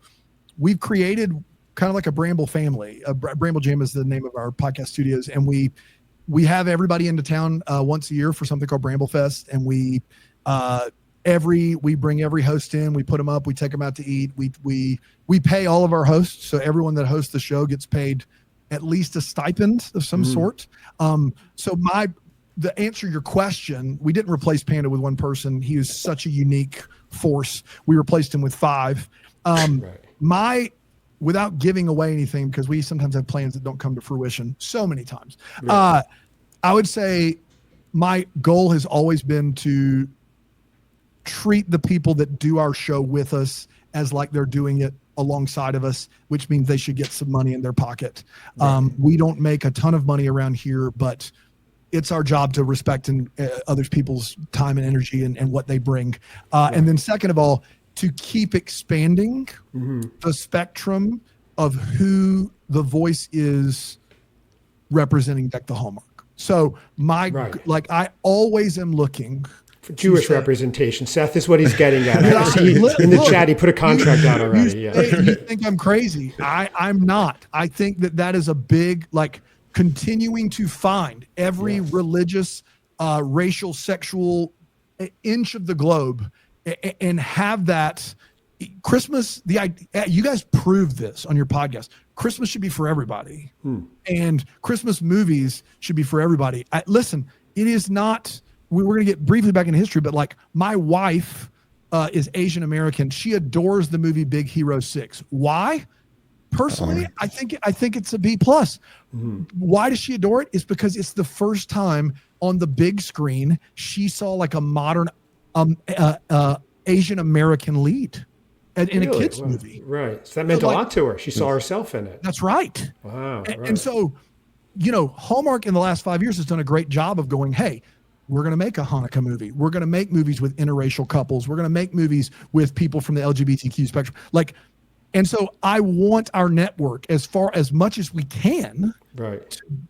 we've created kind of like a Bramble family. Bramble Jam is the name of our podcast studios. And we have everybody into town once a year for something called Bramble Fest. And we bring every host in, we put them up, we take them out to eat. We pay all of our hosts. So everyone that hosts the show gets paid at least a stipend of some sort. So the answer to your question, we didn't replace Panda with one person. He was such a unique force. We replaced him with 5. Without giving away anything, because we sometimes have plans that don't come to fruition so many times. I would say my goal has always been to treat the people that do our show with us as like they're doing it alongside of us, which means they should get some money in their pocket. We don't make a ton of money around here, but it's our job to respect other people's time and energy and what they bring. And then second of all, to keep expanding the spectrum of who the voice is representing like the Hallmark. So I always am looking for Jewish representation. Seth is what he's getting at. In the chat, he put a contract out already. You think I'm crazy. I'm not. I think that is a big, like, continuing to find every religious, racial, sexual inch of the globe and have that Christmas. The idea, you guys proved this on your podcast. Christmas should be for everybody, and Christmas movies should be for everybody. Listen, it is not. We're going to get briefly back in history, but like my wife is Asian American. She adores the movie Big Hero 6. Why? Personally, I think it's a B+. Why does she adore it? It's because it's the first time on the big screen she saw like a modern Asian American lead in a kids movie. Right. So that meant a lot to her. She saw herself in it. That's right. Wow. And so, Hallmark in the last 5 years has done a great job of going, hey, we're going to make a Hanukkah movie. We're going to make movies with interracial couples. We're going to make movies with people from the LGBTQ spectrum. And so I want our network, as much as we can,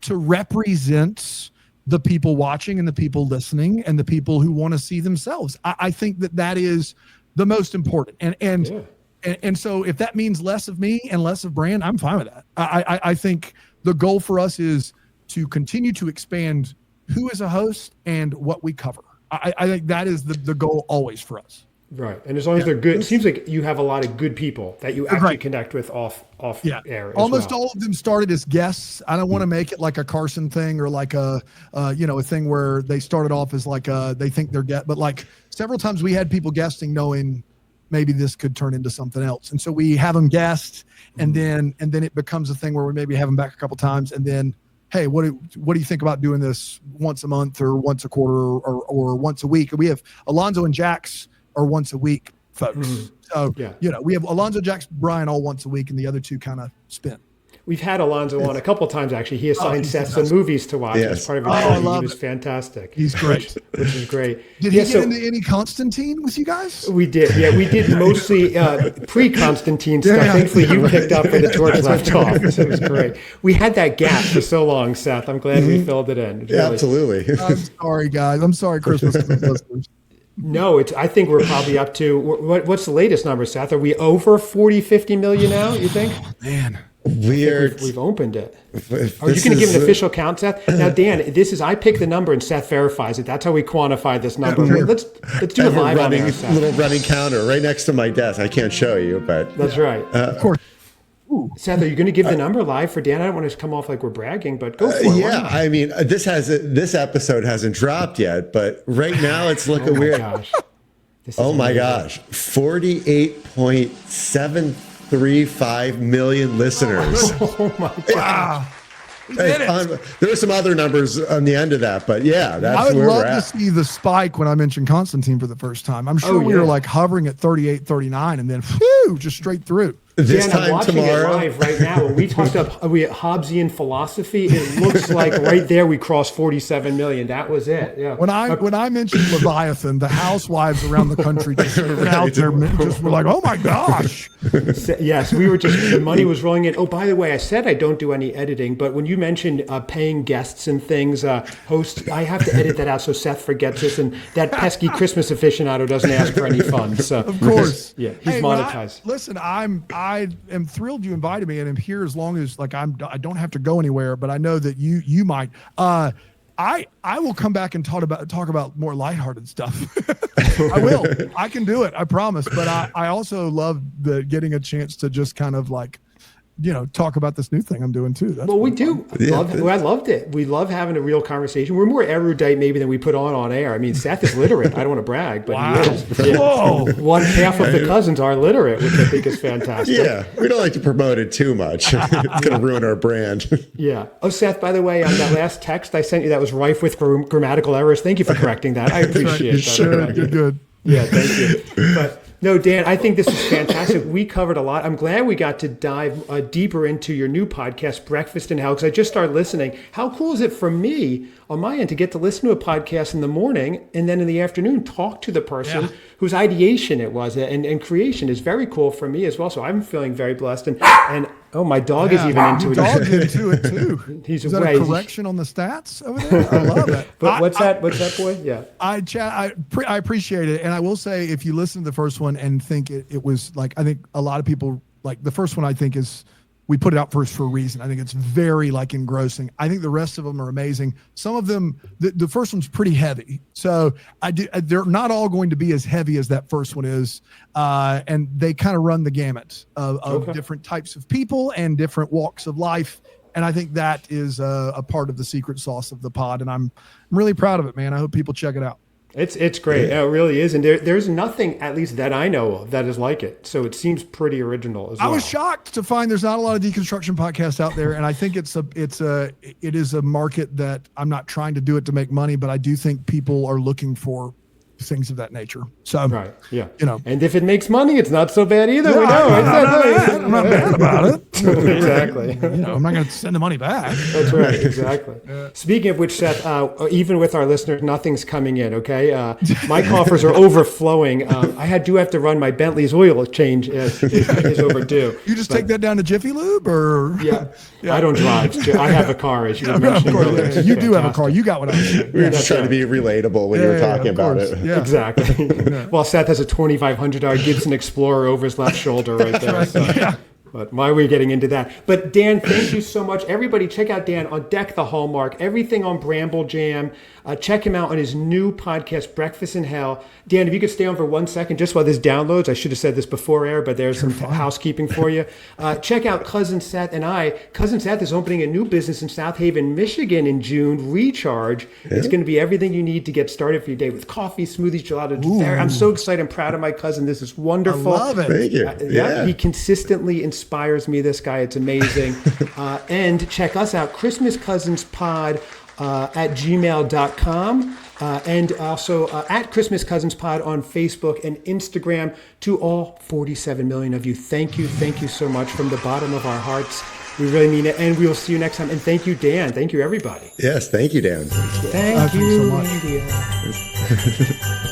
to represent the people watching and the people listening and the people who want to see themselves. I think that is the most important. And so if that means less of me and less of Brand, I'm fine with that. I think the goal for us is to continue to expand who is a host and what we cover. I think that is the goal always for us. Right. And as long as they're good, it seems like you have a lot of good people that you actually connect with off air. Almost all of them started as guests. I don't want to make it like a Carson thing or like a thing where they started off as like they think they're but like several times we had people guesting knowing maybe this could turn into something else. And so we have them guest and then it becomes a thing where we maybe have them back a couple times and then, hey, what do you think about doing this once a month or once a quarter or once a week? We have Alonzo and Jax are once a week folks. So, we have Alonzo, Jax, Brian all once a week and the other two kind of spin. We've had Alonzo on a couple of times, actually. He assigned Seth some movies to watch as part of his show. He was fantastic. He's great. Which is great. Did he get into any Constantine with you guys? We did. Yeah, we did mostly pre-Constantine stuff. Thankfully, you picked up where the torch left off. So it was great. We had that gap for so long, Seth. I'm glad we filled it in. Absolutely. I'm sorry, guys. I'm sorry, Christmas listeners. No, I think we're probably up to, what's the latest number, Seth? Are we over 40, 50 million now, you think? Man. We've opened it. Are you going to give an official count, Seth? Now, Dan, I pick the number and Seth verifies it. That's how we quantify this number. Let's do it live on air, Seth. Little running counter right next to my desk. I can't show you, but that's right. Of course. Seth, are you going to give the number live for Dan? I don't want to come off like we're bragging, but go for it. Yeah, I mean, this episode hasn't dropped yet, but right now it's looking weird. Oh my gosh, 48.735 million listeners. Oh my God. There were some other numbers on the end of that, but yeah, that's where we're at. I would love to see the spike when I mentioned Constantine for the first time. I'm sure we were like hovering at 38, 39, and then just straight through. This Dan, time I'm watching tomorrow. it live right now. When we talked about Hobbesian philosophy, it looks like right there we crossed 47 million. That was it. Yeah. When I mentioned Leviathan, the housewives around the country just went out there, just were like, "Oh my gosh!" Yes, we were the money was rolling in. Oh, by the way, I said I don't do any editing, but when you mentioned paying guests and things, hosts, I have to edit that out so Seth forgets this, and that pesky Christmas aficionado doesn't ask for any funds. So, of course, he's monetized. Listen, I am thrilled you invited me, and I'm here as long as I don't have to go anywhere. But I know that you might. I will come back and talk about more lighthearted stuff. I will. I can do it. I promise. But I also love getting a chance to just kind of like, talk about this new thing I'm doing too. That's we do. I loved it. We love having a real conversation. We're more erudite maybe than we put on air. I mean, Seth is literate. I don't want to brag, but he is. Yeah. Whoa. One half of the cousins are literate, which I think is fantastic. Yeah, we don't like to promote it too much. It's going to ruin our brand. Yeah. Oh, Seth, by the way, on that last text I sent you that was rife with grammatical errors. Thank you for correcting that. I appreciate that. Sure, good. Yeah, thank you. But No, Dan, I think this is fantastic. We covered a lot. I'm glad we got to dive deeper into your new podcast, Breakfast in Hell, because I just started listening. How cool is it for me on my end to get to listen to a podcast in the morning and then in the afternoon talk to the person whose ideation it was and creation is very cool for me as well. So I'm feeling very blessed. And oh, my dog is even into it. Your dog's into it too. He's is away. that a correction on the stats over there? I love it. But what's that, boy? Yeah. I appreciate it. And I will say, if you listen to the first one and think it was like, I think a lot of people, like the first one I think is, we put it out first for a reason. I think it's very like engrossing. I think the rest of them are amazing. Some of them, the first one's pretty heavy. So they're not all going to be as heavy as that first one is. And they kind of run the gamut of different types of people and different walks of life. And I think that is a part of the secret sauce of the pod. And I'm really proud of it, man. I hope people check it out. It's great. It really is. And there's nothing, at least that I know of, that is like it. So it seems pretty original as well. I was shocked to find there's not a lot of deconstruction podcasts out there. And I think it is a market that I'm not trying to do it to make money, but I do think people are looking for things of that nature. So, right. Yeah. You know, and if it makes money, it's not so bad either. Yeah, we know. I'm not bad about it. Exactly. I'm not going to send the money back. That's right. Exactly. Speaking of which, Seth, even with our listeners, nothing's coming in. Okay. My coffers are overflowing. I do have to run my Bentley's oil change is overdue. You just take that down to Jiffy Lube or? Yeah. I don't drive. I have a car, as you mentioned. You do have a car. You got what I'm saying. We were just trying to be relatable when you were talking about it. Yeah. Exactly. Well, Seth has a $2,500 Gibson Explorer over his left shoulder right there. Right. So. Yeah. But why are we getting into that? But Dan, thank you so much. Everybody, check out Dan on Deck the Hallmark, everything on Bramble Jam. Check him out on his new podcast, Breakfast in Hell. Dan, if you could stay on for 1 second, just while this downloads. I should have said this before air, but there's some housekeeping for you. Check out Cousin Seth and I. Cousin Seth is opening a new business in South Haven, Michigan in June, Recharge. Yeah. It's going to be everything you need to get started for your day with coffee, smoothies, gelato. I'm so excited. I'm proud of my cousin. This is wonderful. I love it. Thank you. Yeah. He consistently inspires me, this guy. It's amazing. And check us out, Christmas Cousins Pod at gmail.com. And also at Christmas Cousins Pod on Facebook and Instagram. To all 47 million of you, thank you so much from the bottom of our hearts. We really mean it, and we will see you next time. And thank you, Dan. Thank you, everybody. Yes, thank you, Dan. Thank you so much.